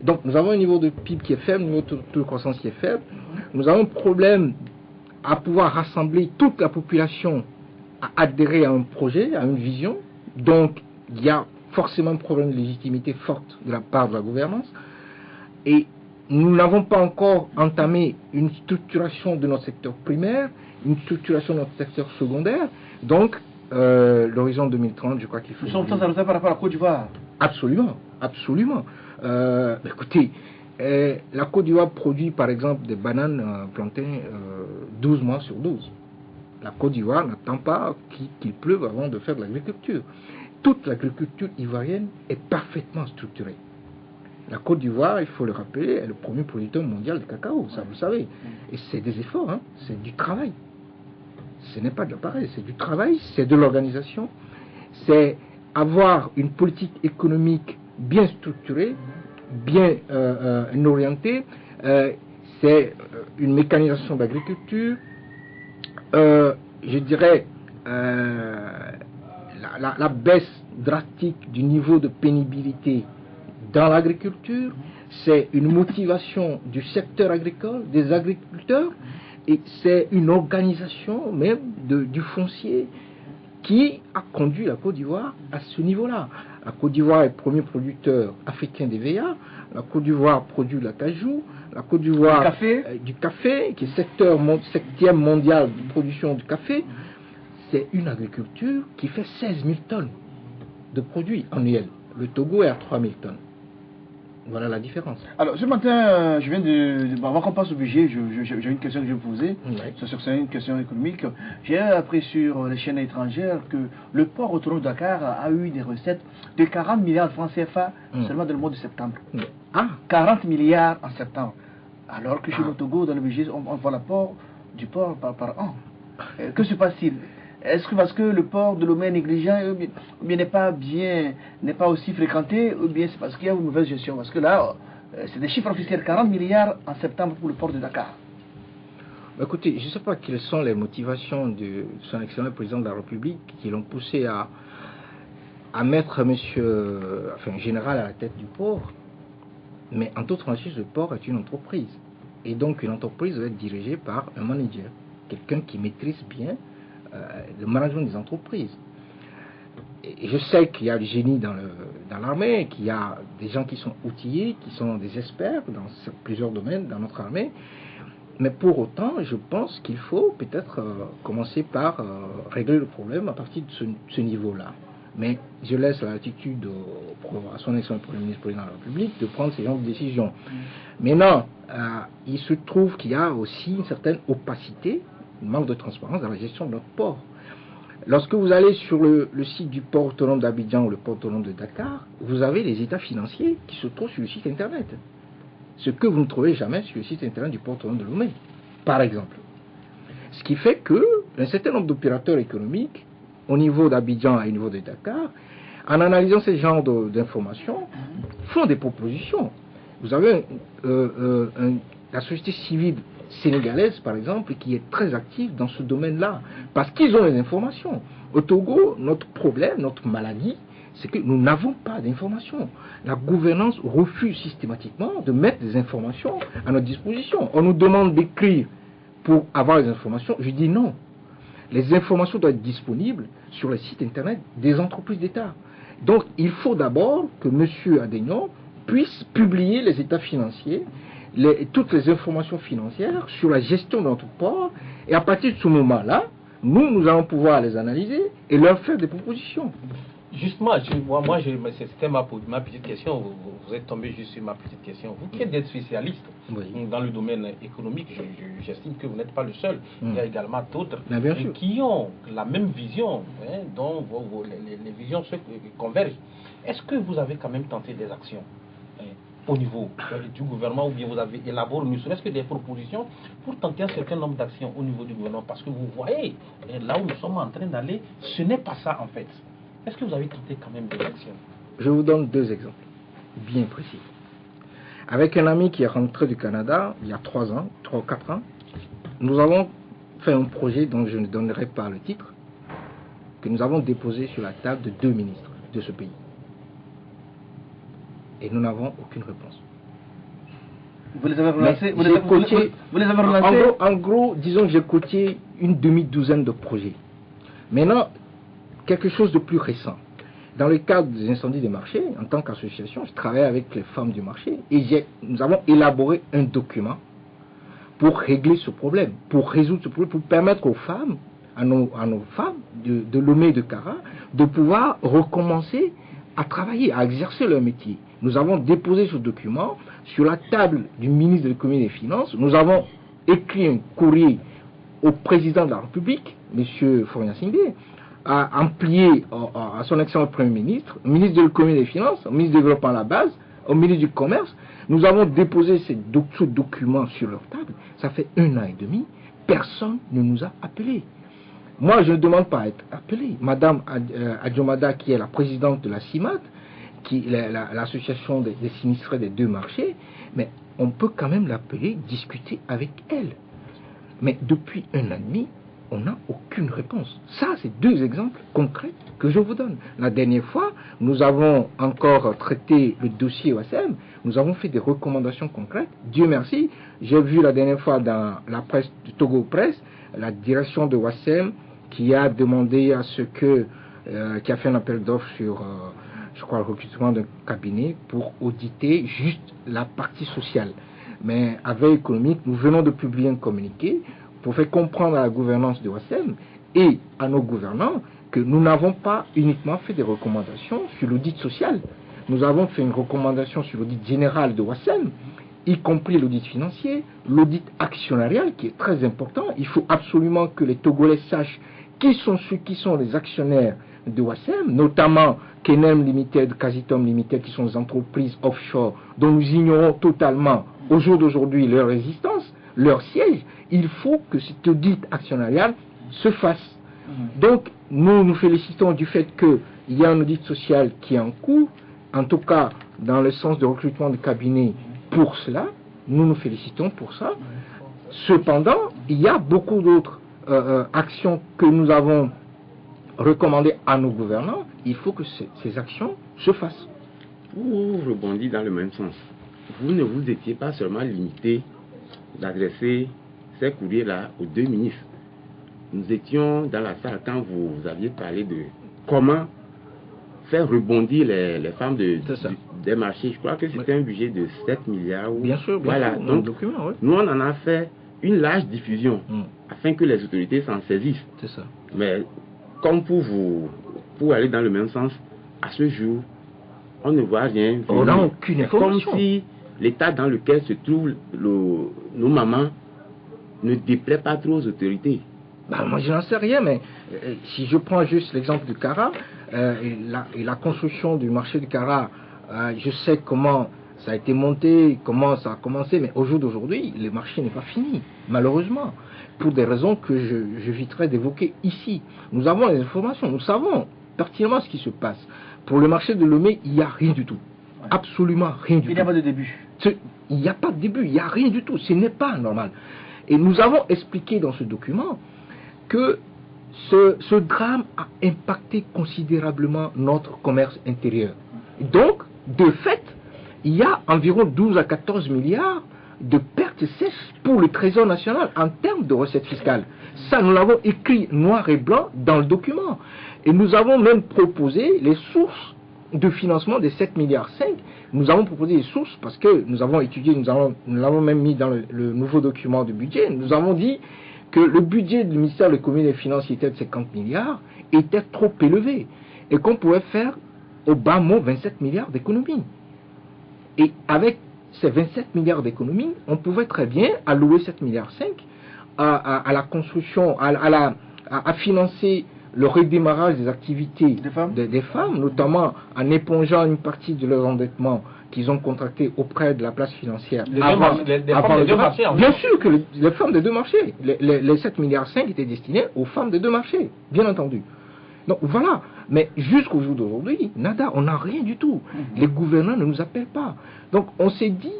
Donc nous avons un niveau de PIB qui est faible, un niveau de taux de croissance qui est faible. Nous avons un problème à pouvoir rassembler toute la population à adhérer à un projet, à une vision. Donc il y a forcément un problème de légitimité forte de la part de la gouvernance. Et nous n'avons pas encore entamé une structuration de notre secteur primaire, une structuration de notre secteur secondaire. Donc l'horizon 2030, je crois qu'il faut... Nous sommes tous à par rapport à la Côte d'Ivoire. Absolument, absolument. Écoutez, la Côte d'Ivoire produit par exemple des bananes plantées 12 mois sur 12. La Côte d'Ivoire n'attend pas qu'il pleuve avant de faire de l'agriculture. Toute l'agriculture ivoirienne est parfaitement structurée. La Côte d'Ivoire, il faut le rappeler, est le premier producteur mondial de cacao, ça vous le savez. Et c'est des efforts, hein, c'est du travail. Ce n'est pas de l'appareil, c'est du travail, c'est de l'organisation, c'est avoir une politique économique bien structuré, bien orienté. C'est une mécanisation d'agriculture. Je dirais la baisse drastique du niveau de pénibilité dans l'agriculture, c'est une motivation du secteur agricole, des agriculteurs, et c'est une organisation même du foncier qui a conduit la Côte d'Ivoire à ce niveau-là. La Côte d'Ivoire est le premier producteur africain d'EVA, la Côte d'Ivoire produit de la cajou, la Côte d'Ivoire du café, qui est septième mondial de production du café. C'est une agriculture qui fait 16 000 tonnes de produits annuels. Le Togo est à 3 000 tonnes. Voilà la différence. Alors, ce matin, je viens avant qu'on passe au budget, j'ai une question que je vais vous poser. C'est une question économique. J'ai appris sur les chaînes étrangères que le port autonome de Dakar a eu des recettes de 40 milliards de francs CFA seulement dans le mois de septembre. 40 milliards en septembre. Alors que chez le Togo, dans le budget, on voit l'apport du port par an. Que se passe-t-il? Est-ce que parce que le port de Lomé est négligent, ou bien n'est pas aussi fréquenté, ou bien c'est parce qu'il y a une mauvaise gestion? Parce que là, c'est des chiffres officiels, 40 milliards en septembre pour le port de Dakar. Écoutez, je ne sais pas quelles sont les motivations de son excellent président de la République qui l'ont poussé à mettre un général à la tête du port. Mais en toute franchise, le port est une entreprise. Et donc une entreprise doit être dirigée par un manager, quelqu'un qui maîtrise bien le management des entreprises. Et je sais qu'il y a du génie dans l'armée, qu'il y a des gens qui sont outillés, qui sont des experts dans plusieurs domaines dans notre armée. Mais pour autant, je pense qu'il faut peut-être commencer par régler le problème à partir de ce niveau-là. Mais je laisse la latitude à son excellent Premier ministre, président de la République, de prendre ces genres de décisions. Maintenant, il se trouve qu'il y a aussi une certaine opacité, un manque de transparence dans la gestion de notre port. Lorsque vous allez sur le site du port autonome d'Abidjan ou le port autonome de Dakar, vous avez les états financiers qui se trouvent sur le site internet. Ce que vous ne trouvez jamais sur le site internet du port autonome de Lomé, par exemple. Ce qui fait qu'un certain nombre d'opérateurs économiques, au niveau d'Abidjan et au niveau de Dakar, en analysant ce genre d'informations, font des propositions. Vous avez la société civile sénégalaise, par exemple, qui est très active dans ce domaine-là, parce qu'ils ont les informations. Au Togo, notre problème, notre maladie, c'est que nous n'avons pas d'informations. La gouvernance refuse systématiquement de mettre des informations à notre disposition. On nous demande d'écrire pour avoir les informations. Je dis non. Les informations doivent être disponibles sur le site internet des entreprises d'État. Donc, il faut d'abord que M. Adénion puisse publier les états financiers, toutes les informations financières sur la gestion de notre port, et à partir de ce moment-là, nous allons pouvoir les analyser et leur faire des propositions. Justement, c'était ma petite question. Vous êtes tombé juste sur ma petite question. Vous qui êtes spécialiste dans le domaine économique, j'estime que vous n'êtes pas le seul. Il y a également d'autres qui ont la même vision, dont les visions se convergent. Est-ce que vous avez quand même tenté des actions au niveau du gouvernement, ou bien vous avez élaboré ne serait-ce que des propositions pour tenter un certain nombre d'actions au niveau du gouvernement? Parce que vous voyez, là où nous sommes en train d'aller, ce n'est pas ça en fait. Est-ce que vous avez tenté quand même des actions? Je vous donne deux exemples bien précis. Avec un ami qui est rentré du Canada il y a 3 ou 4 ans, nous avons fait un projet dont je ne donnerai pas le titre, que nous avons déposé sur la table de 2 ministres de ce pays. Et nous n'avons aucune réponse. Vous les avez relancés? Vous les avez relancés? En gros, disons que j'ai coaché une demi-douzaine de projets. Maintenant, quelque chose de plus récent. Dans le cadre des incendies des marchés, en tant qu'association, je travaille avec les femmes du marché et nous avons élaboré un document pour régler ce problème, pour résoudre ce problème, pour permettre aux femmes, à nos femmes de Lomé et de Kara, de pouvoir recommencer à travailler, à exercer leur métier. Nous avons déposé ce document sur la table du ministre de l'économie et des finances. Nous avons écrit un courrier au président de la République, M. Faure Gnassingbé, à amplier à son excellent Premier ministre, au ministre de l'économie et des finances, au ministre du développement à la base, au ministre du commerce. Nous avons déposé ce document sur leur table. Ça fait 1 an et demi. Personne ne nous a appelés. Moi, je ne demande pas à être appelé. Madame Adjomada, qui est la présidente de la CIMAD, l'association des sinistrés des deux marchés, mais on peut quand même l'appeler, discuter avec elle. Mais depuis 1 an et demi, on n'a aucune réponse. Ça, c'est 2 exemples concrets que je vous donne. La dernière fois, nous avons encore traité le dossier OASM, nous avons fait des recommandations concrètes. Dieu merci, j'ai vu la dernière fois dans la presse de Togo Presse, la direction de OASM qui a demandé à ce que, qui a fait un appel d'offres sur, je crois, le recrutement d'un cabinet pour auditer juste la partie sociale. Mais à Veille économique, nous venons de publier un communiqué pour faire comprendre à la gouvernance de OASM et à nos gouvernants que nous n'avons pas uniquement fait des recommandations sur l'audit social. Nous avons fait une recommandation sur l'audit général de OASM, y compris l'audit financier, l'audit actionnarial qui est très important. Il faut absolument que les Togolais sachent qui sont ceux qui sont les actionnaires de OASM, notamment Kenem Limited, Casitom Limited, qui sont des entreprises offshore dont nous ignorons totalement au jour d'aujourd'hui leur existence, leur siège. Il faut que cet audit actionnarial se fasse. Donc, nous nous félicitons du fait qu'il y a un audit social qui est en cours, en tout cas dans le sens de recrutement de cabinet pour cela. Nous nous félicitons pour ça. Cependant, il y a beaucoup d'autres actions que nous avons recommandées à nos gouvernants. Il faut que ces actions se fassent. Vous rebondissez dans le même sens. Vous ne vous étiez pas seulement limité d'adresser ces courriers-là aux 2 ministres. Nous étions dans la salle quand vous aviez parlé de comment faire rebondir les femmes des marchés. Je crois que c'était un budget de 7 milliards. Bien sûr, voilà. sûr, Donc, document, oui. nous, on en a fait une large diffusion afin que les autorités s'en saisissent. C'est ça. Mais comme pour aller dans le même sens, à ce jour, on ne voit rien. On n'a aucune information. Comme si l'état dans lequel se trouvent nos mamans ne déplaît pas trop aux autorités. Bah, moi, je n'en sais rien, mais si je prends juste l'exemple du Cara, et la construction du marché du Cara, je sais comment ça a été monté, comment ça a commencé, mais au jour d'aujourd'hui, le marché n'est pas fini, malheureusement, pour des raisons que j'éviterai d'évoquer ici. Nous avons les informations, nous savons pertinemment ce qui se passe. Pour le marché de Lomé, il n'y a rien du tout. Absolument rien du tout. Il n'y a pas de début. Il n'y a pas de début, il n'y a rien du tout, ce n'est pas normal. Et nous avons expliqué dans ce document que ce drame a impacté considérablement notre commerce intérieur. Donc, de fait, il y a environ 12 à 14 milliards de pertes sèches pour le Trésor national en termes de recettes fiscales. Ça, nous l'avons écrit noir et blanc dans le document. Et nous avons même proposé les sources de financement des 7 milliards 5. Nous avons proposé les sources parce que nous avons étudié, nous l'avons même mis dans le nouveau document de budget. Nous avons dit que le budget du ministère de l'économie et des finances, qui était de 50 milliards, était trop élevé et qu'on pouvait faire au bas mot 27 milliards d'économies. Et avec ces 27 milliards d'économies, on pouvait très bien allouer 7 milliards 5 à la construction, à financer le redémarrage des activités des femmes, notamment en épongeant une partie de leur endettement qu'ils ont contracté auprès de la place financière. Bien sûr que les femmes des deux marchés, les 7 milliards 5 étaient destinés aux femmes des deux marchés, bien entendu. Donc voilà, mais jusqu'au jour d'aujourd'hui, nada, on n'a rien du tout. Les gouvernants ne nous appellent pas. Donc on s'est dit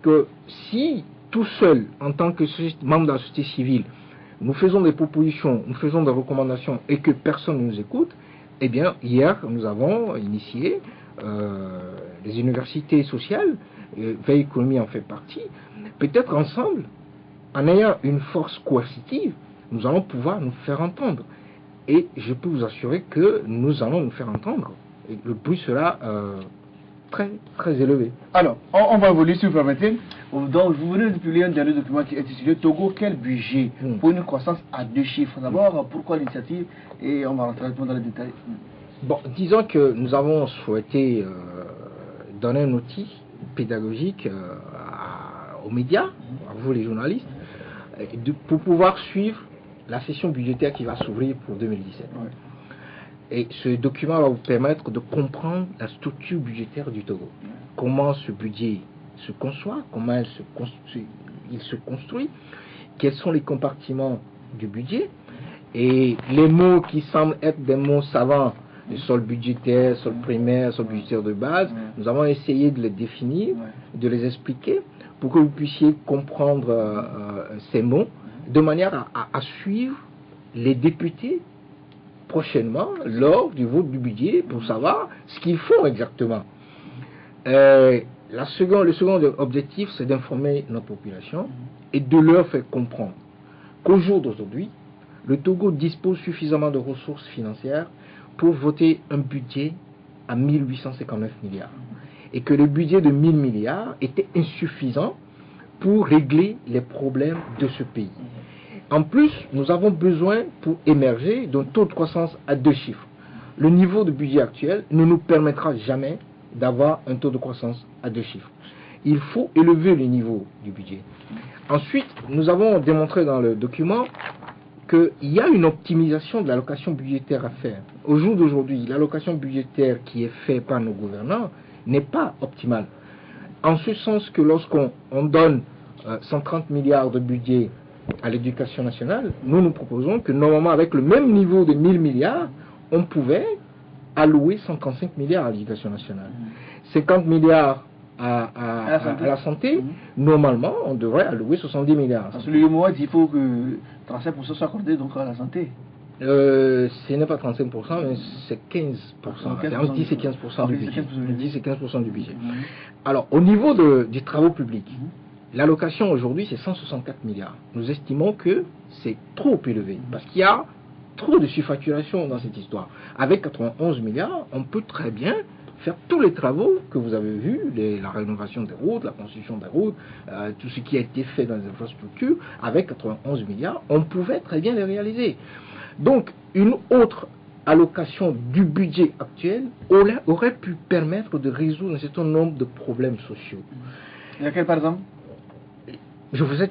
que si tout seul, en tant que membre de la société civile, nous faisons des propositions, nous faisons des recommandations et que personne ne nous écoute, eh bien hier nous avons initié les universités sociales, Veille économie en fait partie. Peut-être ensemble, en ayant une force coercitive, nous allons pouvoir nous faire entendre. Et je peux vous assurer que nous allons nous faire entendre. Et le bruit sera très, très élevé. Alors, on va évoluer si vous permettez. Donc, vous venez de publier un dernier document qui est intitulé Togo, quel budget pour une croissance à 2 chiffres. D'abord, pourquoi l'initiative? Et on va rentrer dans les détails. Bon, disons que nous avons souhaité donner un outil pédagogique aux médias, à vous les journalistes, pour pouvoir suivre la session budgétaire qui va s'ouvrir pour 2017. Ouais. Et ce document va vous permettre de comprendre la structure budgétaire du Togo. Comment ce budget se conçoit, comment il se construit, quels sont les compartiments du budget, et les mots qui semblent être des mots savants les soldes budgétaires, soldes primaires, soldes budgétaires de base. Nous avons essayé de les définir, de les expliquer pour que vous puissiez comprendre ces mots de manière à suivre les députés prochainement lors du vote du budget pour savoir ce qu'ils font exactement. Le second objectif, c'est d'informer notre population et de leur faire comprendre qu'au jour d'aujourd'hui, le Togo dispose suffisamment de ressources financières pour voter un budget à 1859 milliards. Et que le budget de 1000 milliards était insuffisant pour régler les problèmes de ce pays. En plus, nous avons besoin, pour émerger, d'un taux de croissance à 2 chiffres. Le niveau de budget actuel ne nous permettra jamais d'avoir un taux de croissance à 2 chiffres. Il faut élever le niveau du budget. Ensuite, nous avons démontré dans le document qu'il y a une optimisation de l'allocation budgétaire à faire. Au jour d'aujourd'hui, l'allocation budgétaire qui est faite par nos gouvernants n'est pas optimale. En ce sens que lorsqu'on donne 130 milliards de budget à l'éducation nationale, nous proposons que normalement avec le même niveau de 1000 milliards, on pouvait allouer 135 milliards à l'éducation nationale. 50 milliards à la santé, normalement on devrait allouer 70 milliards. Parce que le moment il faut que 35% soit accordé donc à la santé. Ce n'est pas 35%, mais c'est 15%. On dit c'est 15% du budget. On dit c'est 15% du budget. Alors, au niveau des travaux publics, l'allocation aujourd'hui c'est 164 milliards. Nous estimons que c'est trop élevé parce qu'il y a trop de surfacturation dans cette histoire. Avec 91 milliards, on peut très bien faire tous les travaux que vous avez vus, la rénovation des routes, la construction des routes, tout ce qui a été fait dans les infrastructures, avec 91 milliards, on pouvait très bien les réaliser. Donc, une autre allocation du budget actuel aurait pu permettre de résoudre un certain nombre de problèmes sociaux. Laquelle par exemple? Je vous ai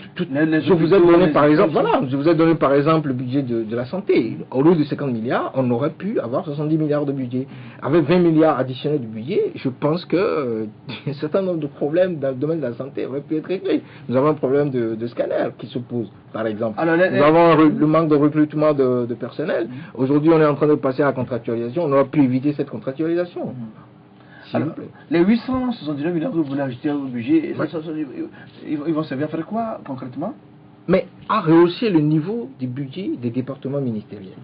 donné par exemple le budget de la santé. Au lieu de 50 milliards, on aurait pu avoir 70 milliards de budget. Avec 20 milliards additionnels de budget, je pense que un certain nombre de problèmes dans le domaine de la santé auraient pu être réglés. Nous avons un problème de scanner qui se pose, par exemple. Alors, nous avons le manque de recrutement de personnel. Aujourd'hui, on est en train de passer à la contractualisation. On aurait pu éviter cette contractualisation. Alors, les 879 milliards que vous voulez ajouter au budget, ils vont servir à faire quoi concrètement? Mais à rehausser le niveau du budget des départements ministériels.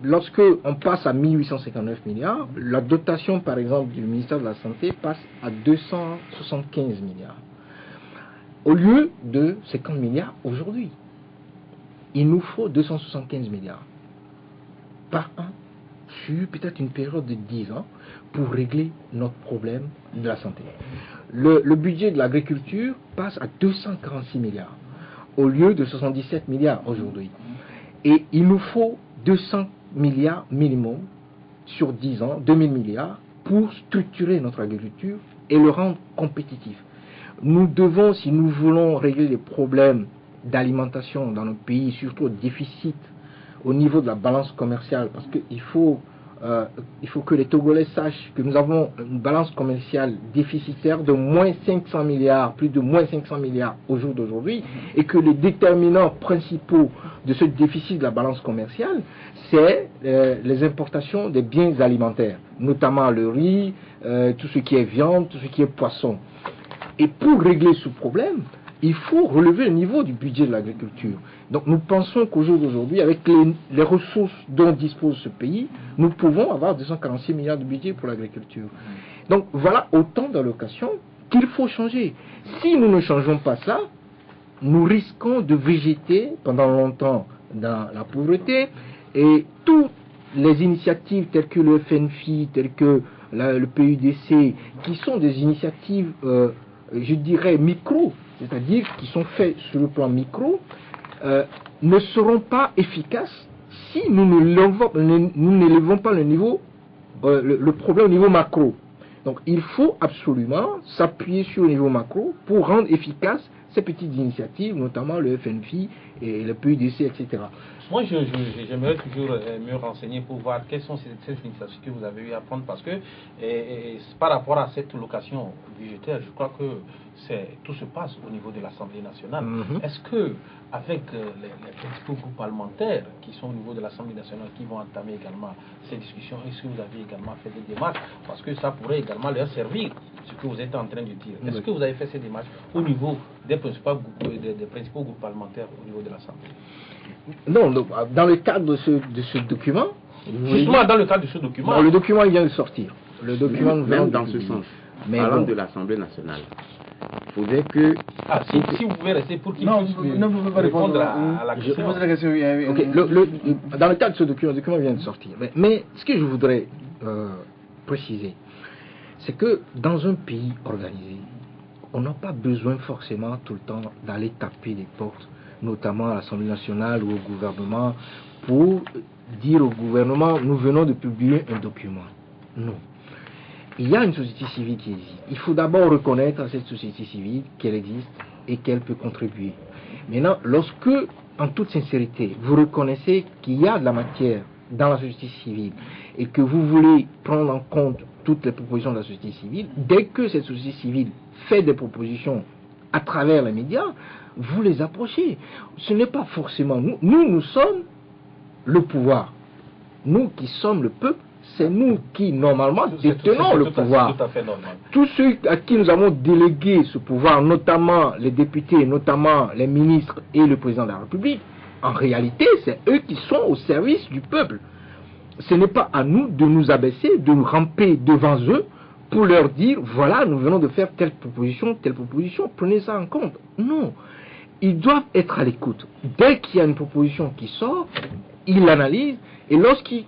Lorsque on passe à 1859 milliards, la dotation par exemple du ministère de la Santé passe à 275 milliards. Au lieu de 50 milliards aujourd'hui, il nous faut 275 milliards par an sur peut-être une période de 10 ans pour régler notre problème de la santé. Le budget de l'agriculture passe à 246 milliards au lieu de 77 milliards aujourd'hui. Et il nous faut 200 milliards minimum sur 10 ans, 2000 milliards, pour structurer notre agriculture et le rendre compétitif. Nous devons, si nous voulons régler les problèmes d'alimentation dans notre pays, surtout au déficit au niveau de la balance commerciale, parce qu'il faut que les Togolais sachent que nous avons une balance commerciale déficitaire de moins 500 milliards, plus de moins 500 milliards au jour d'aujourd'hui, et que les déterminants principaux de ce déficit de la balance commerciale, c'est les importations des biens alimentaires, notamment le riz, tout ce qui est viande, tout ce qui est poisson. Et pour régler ce problème, il faut relever le niveau du budget de l'agriculture. Donc nous pensons qu'au jour d'aujourd'hui, avec les ressources dont dispose ce pays, nous pouvons avoir 246 milliards de budget pour l'agriculture. Donc voilà autant d'allocations qu'il faut changer. Si nous ne changeons pas ça, nous risquons de végéter pendant longtemps dans la pauvreté, et toutes les initiatives telles que le FNFI, telles que le PUDC, qui sont des initiatives, je dirais, micro, c'est-à-dire qui sont faits sur le plan micro, ne seront pas efficaces si nous n'élevons pas le niveau, le problème au niveau macro. Donc il faut absolument s'appuyer sur le niveau macro pour rendre efficaces ces petites initiatives, notamment le FNFI et le PUDC, etc. Moi, j'aimerais toujours me renseigner pour voir quelles sont ces initiatives que vous avez eu à prendre, parce que par rapport à cette location budgétaire, je crois que tout se passe au niveau de l'Assemblée nationale. Est-ce que, avec les principaux groupes parlementaires qui sont au niveau de l'Assemblée nationale, qui vont entamer également ces discussions, est-ce que vous avez également fait des démarches? Parce que ça pourrait également leur servir, ce que vous êtes en train de dire. Est-ce que vous avez fait ces démarches au niveau des principaux groupes parlementaires au niveau de l'Assemblée? Non, dans le cadre de ce document... Justement, dans le cadre de ce document... Non, le document il vient de sortir. Le document même dans ce sens, parlant de l'Assemblée nationale, il faudrait que... si vous pouvez rester pour qu'il puisse répondre à la question. Je pose la question. Okay. Dans le cadre de ce document, le document vient de sortir. Mais ce que je voudrais préciser, c'est que dans un pays organisé, on n'a pas besoin forcément tout le temps d'aller taper les portes, notamment à l'Assemblée nationale ou au gouvernement, pour dire au gouvernement, nous venons de publier un document. Non. Il y a une société civile qui existe. Il faut d'abord reconnaître à cette société civile qu'elle existe et qu'elle peut contribuer. Maintenant, lorsque, en toute sincérité, vous reconnaissez qu'il y a de la matière dans la société civile et que vous voulez prendre en compte toutes les propositions de la société civile, dès que cette société civile fait des propositions à travers les médias, vous les approchez. Ce n'est pas forcément nous. Nous sommes le pouvoir. Nous qui sommes le peuple, c'est nous qui, normalement, détenons le pouvoir. Tout à fait normal. Tous ceux à qui nous avons délégué ce pouvoir, notamment les députés, notamment les ministres et le président de la République, en réalité, c'est eux qui sont au service du peuple. Ce n'est pas à nous de nous abaisser, de nous ramper devant eux pour leur dire, voilà, nous venons de faire telle proposition, prenez ça en compte. Non. Ils doivent être à l'écoute. Dès qu'il y a une proposition qui sort, ils l'analysent, et lorsqu'ils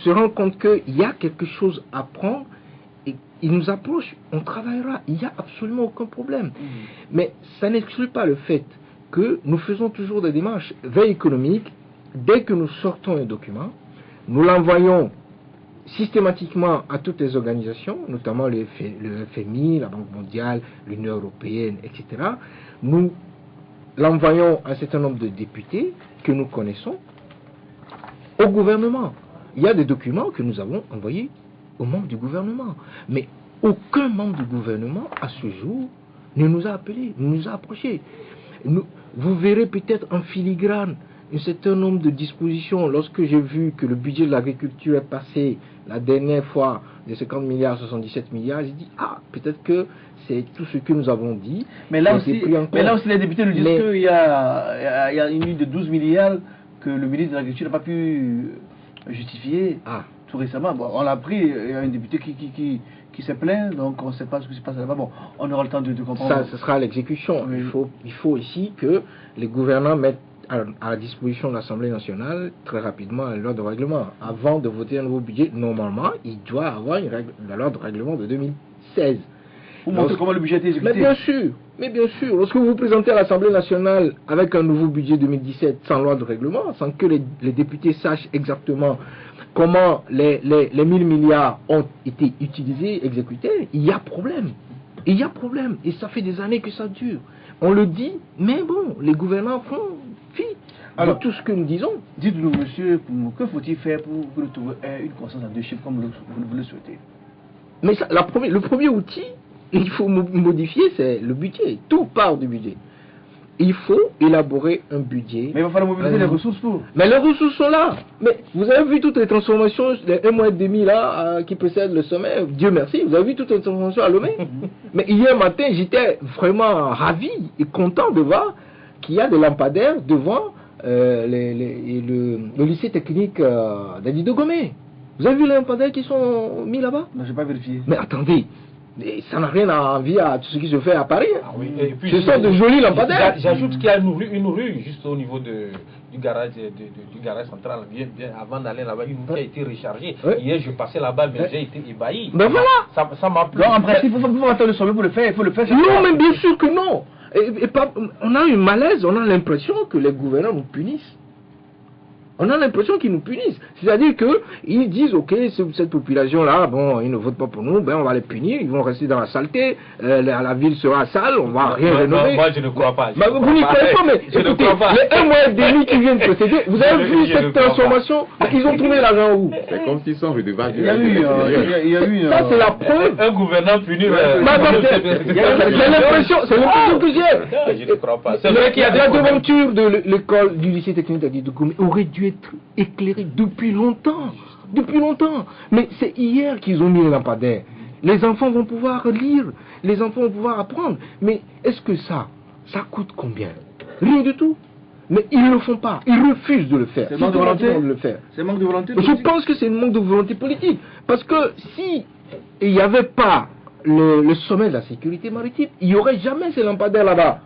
se rendent compte qu'il y a quelque chose à prendre, et ils nous approchent, on travaillera, il n'y a absolument aucun problème. Mais ça n'exclut pas le fait que nous faisons toujours des démarches veille économique. Dès que nous sortons un document, nous l'envoyons systématiquement à toutes les organisations, notamment le FMI, la Banque mondiale, l'Union européenne, etc. Nous l'envoyons à un certain nombre de députés que nous connaissons, au gouvernement. Il y a des documents que nous avons envoyés aux membres du gouvernement. Mais aucun membre du gouvernement, à ce jour, ne nous a appelés, ne nous a approchés. Vous verrez peut-être en filigrane un certain nombre de dispositions. Lorsque j'ai vu que le budget de l'agriculture est passé la dernière fois de 50 milliards à 77 milliards, j'ai dit, peut-être que c'est tout ce que nous avons dit. Mais là aussi les députés nous disent qu'il y a une ligne de 12 milliards que le ministre de l'Agriculture n'a pas pu justifier tout récemment. Bon, on l'a pris, il y a un député qui s'est plaint, donc on ne sait pas ce qui se passe là-bas. Bon, on aura le temps de comprendre. Ça, ce sera l'exécution. Oui. Il faut ici que les gouvernants mettent à la disposition de l'Assemblée nationale très rapidement la loi de règlement. Avant de voter un nouveau budget, normalement, il doit avoir la loi de règlement de 2016. Vous montrez comment le budget est exécuté. Mais bien sûr, lorsque vous vous présentez à l'Assemblée nationale avec un nouveau budget 2017 sans loi de règlement, sans que les députés sachent exactement comment les 1000 milliards ont été utilisés, exécutés, il y a problème. Il y a problème. Et ça fait des années que ça dure. On le dit, mais bon, les gouvernants font fi de tout ce que nous disons. Dites-nous, monsieur, que faut-il faire pour retrouver une croissance à 2 chiffres comme vous le souhaitez? Mais le premier outil, il faut modifier, c'est le budget. Tout part du budget. Il faut élaborer un budget. Mais il va falloir mobiliser les ressources pour. Mais les ressources sont là. Mais vous avez vu toutes les transformations, les 1 mois et demi là, qui précèdent le sommet. Dieu merci, vous avez vu toutes les transformations à Lomé. Mais hier matin, j'étais vraiment ravi et content de voir qu'il y a des lampadaires devant le lycée technique d'Adi Dogomé. Vous avez vu les lampadaires qui sont mis là-bas? Non, je n'ai pas vérifié. Mais attendez. Et ça n'a rien à envier à tout ce qui se fait à Paris. Et puis, ce sont de jolis lampadaires. J'ajoute qu'il y a une rue juste au niveau du garage central, bien avant d'aller là-bas, une rue qui a été rechargée. Hier, je passais là-bas, mais j'ai été ébahi. Ben voilà. Ça m'a plu. En principe, il faut attendre le sommet pour le faire. Il faut le faire. Non, mais bien sûr que non. On a un malaise, on a l'impression que les gouvernants nous punissent. On a l'impression qu'ils nous punissent. C'est-à-dire qu'ils disent, ok, cette population-là, bon, ils ne votent pas pour nous, ben on va les punir, ils vont rester dans la saleté, la ville sera sale, on va rien rénover. Non, moi je ne crois pas. Vous n'y croyez pas, mais écoutez, les 1 mois et demi qui viennent précéder, vous avez vu cette transformation? Ils ont trouvé l'argent où? C'est comme s'ils sont redevables. Il y a eu Ça, c'est la preuve. Un gouvernant puni. C'est l'impression que j'ai. Je ne crois pas. C'est La vrai qu'il y a des devanture de l'école du lycée technique de Gomé aurait dû être éclairée depuis longtemps. Depuis longtemps. Mais c'est hier qu'ils ont mis les lampadaires. Les enfants vont pouvoir lire, les enfants vont pouvoir apprendre. Mais est-ce que ça coûte combien? Rien du tout. Mais ils ne le font pas. Ils refusent de le faire. C'est manque de volonté. C'est manque de volonté. Je pense que c'est un manque de volonté politique. Parce que si il n'y avait pas le sommet de la sécurité maritime, il n'y aurait jamais ces lampadaires là-bas.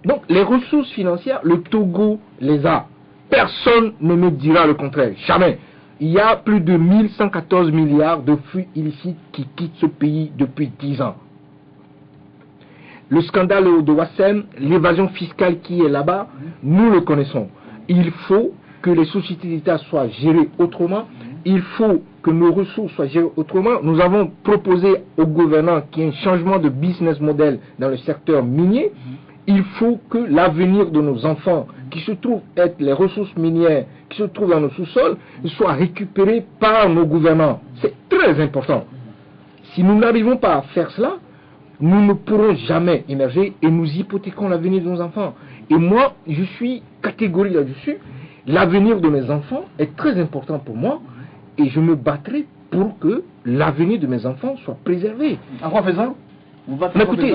Donc les ressources financières, le Togo les a. Personne ne me dira le contraire. Jamais. Il y a plus de 1114 milliards de flux illicites qui quittent ce pays depuis 10 ans. Le scandale de Wassem, l'évasion fiscale qui est là-bas, nous le connaissons. Il faut que les sociétés d'État soient gérées autrement. Il faut que nos ressources soient gérées autrement. Nous avons proposé au gouvernement qu'il y ait un changement de business model dans le secteur minier. Il faut que l'avenir de nos enfants, qui se trouvent être les ressources minières, qui se trouvent dans nos sous-sols, soit récupéré par nos gouvernants. C'est très important. Si nous n'arrivons pas à faire cela, nous ne pourrons jamais émerger et nous hypothéquons l'avenir de nos enfants. Et moi, je suis catégorique là-dessus. L'avenir de mes enfants est très important pour moi et je me battrai pour que l'avenir de mes enfants soit préservé. En quoi faisant? Mais écoutez,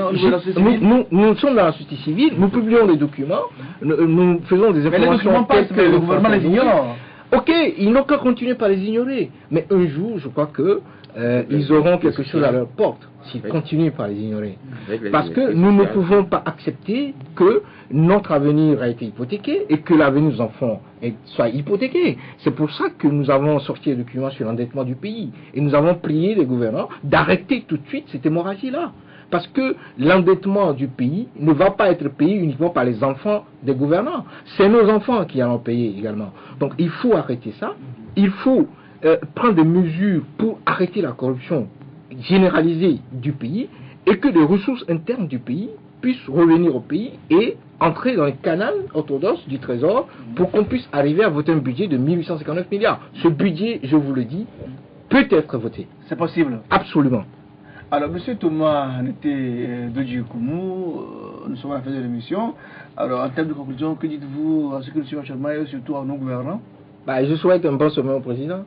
nous sommes dans la société civile, nous publions des documents, nous faisons des informations. Mais les documents passent, mais le gouvernement les ignore. Ok, ils n'ont qu'à continuer par les ignorer. Mais un jour, je crois que ils auront quelque chose à leur porte s'ils continuent par les ignorer. Parce que nous ne pouvons pas accepter que notre avenir a été hypothéqué et que l'avenir de nos enfants soit hypothéqué. C'est pour ça que nous avons sorti un document sur l'endettement du pays. Et nous avons prié les gouvernants d'arrêter tout de suite cette hémorragie-là. Parce que l'endettement du pays ne va pas être payé uniquement par les enfants des gouvernants. C'est nos enfants qui allons payer également. Donc il faut arrêter ça. Il faut prendre des mesures pour arrêter la corruption généralisée du pays et que les ressources internes du pays puissent revenir au pays et entrer dans les canaux orthodoxes du Trésor pour qu'on puisse arriver à voter un budget de 1859 milliards. Ce budget, je vous le dis, peut être voté. C'est possible. Absolument. Alors, M. Thomas Dodji Koumou, nous sommes à la fin de l'émission. Alors, en termes de conclusion, que dites-vous à ce que nous suivons actuellement et surtout à nos gouvernants? Je souhaite un bon sommet au président.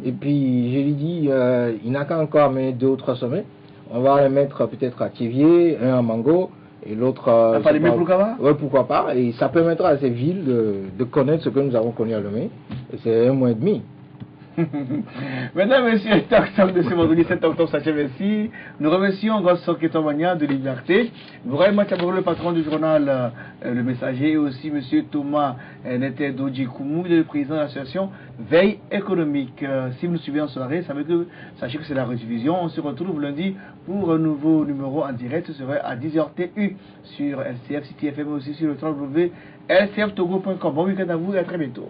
Et puis, je lui dis, il n'a qu'à encore amener 2 ou 3 sommets. On va les mettre peut-être à Thiviers, un à Mango, et l'autre à Falémé Ploukava. Oui, pourquoi pas. Et ça permettra à ces villes de connaître ce que nous avons connu à Lomé. Et c'est 1 mois et demi. Mesdames et messieurs, Talk de ce vendredi 7 octobre s'achève ainsi. Nous remercions Gosso Ketomania de Liberté, Vraiment Tchabourou, le patron du journal Le Messager, et aussi M. Thomas Nete Dodji Koumou, le président de l'association Veille économique. Si vous nous suivez en soirée, sachez que c'est la rediffusion. On se retrouve lundi pour un nouveau numéro en direct. Ce sera à 10h TU sur LCF City FM, aussi sur le www.lcftogo.com. Bon week-end à vous et à très bientôt.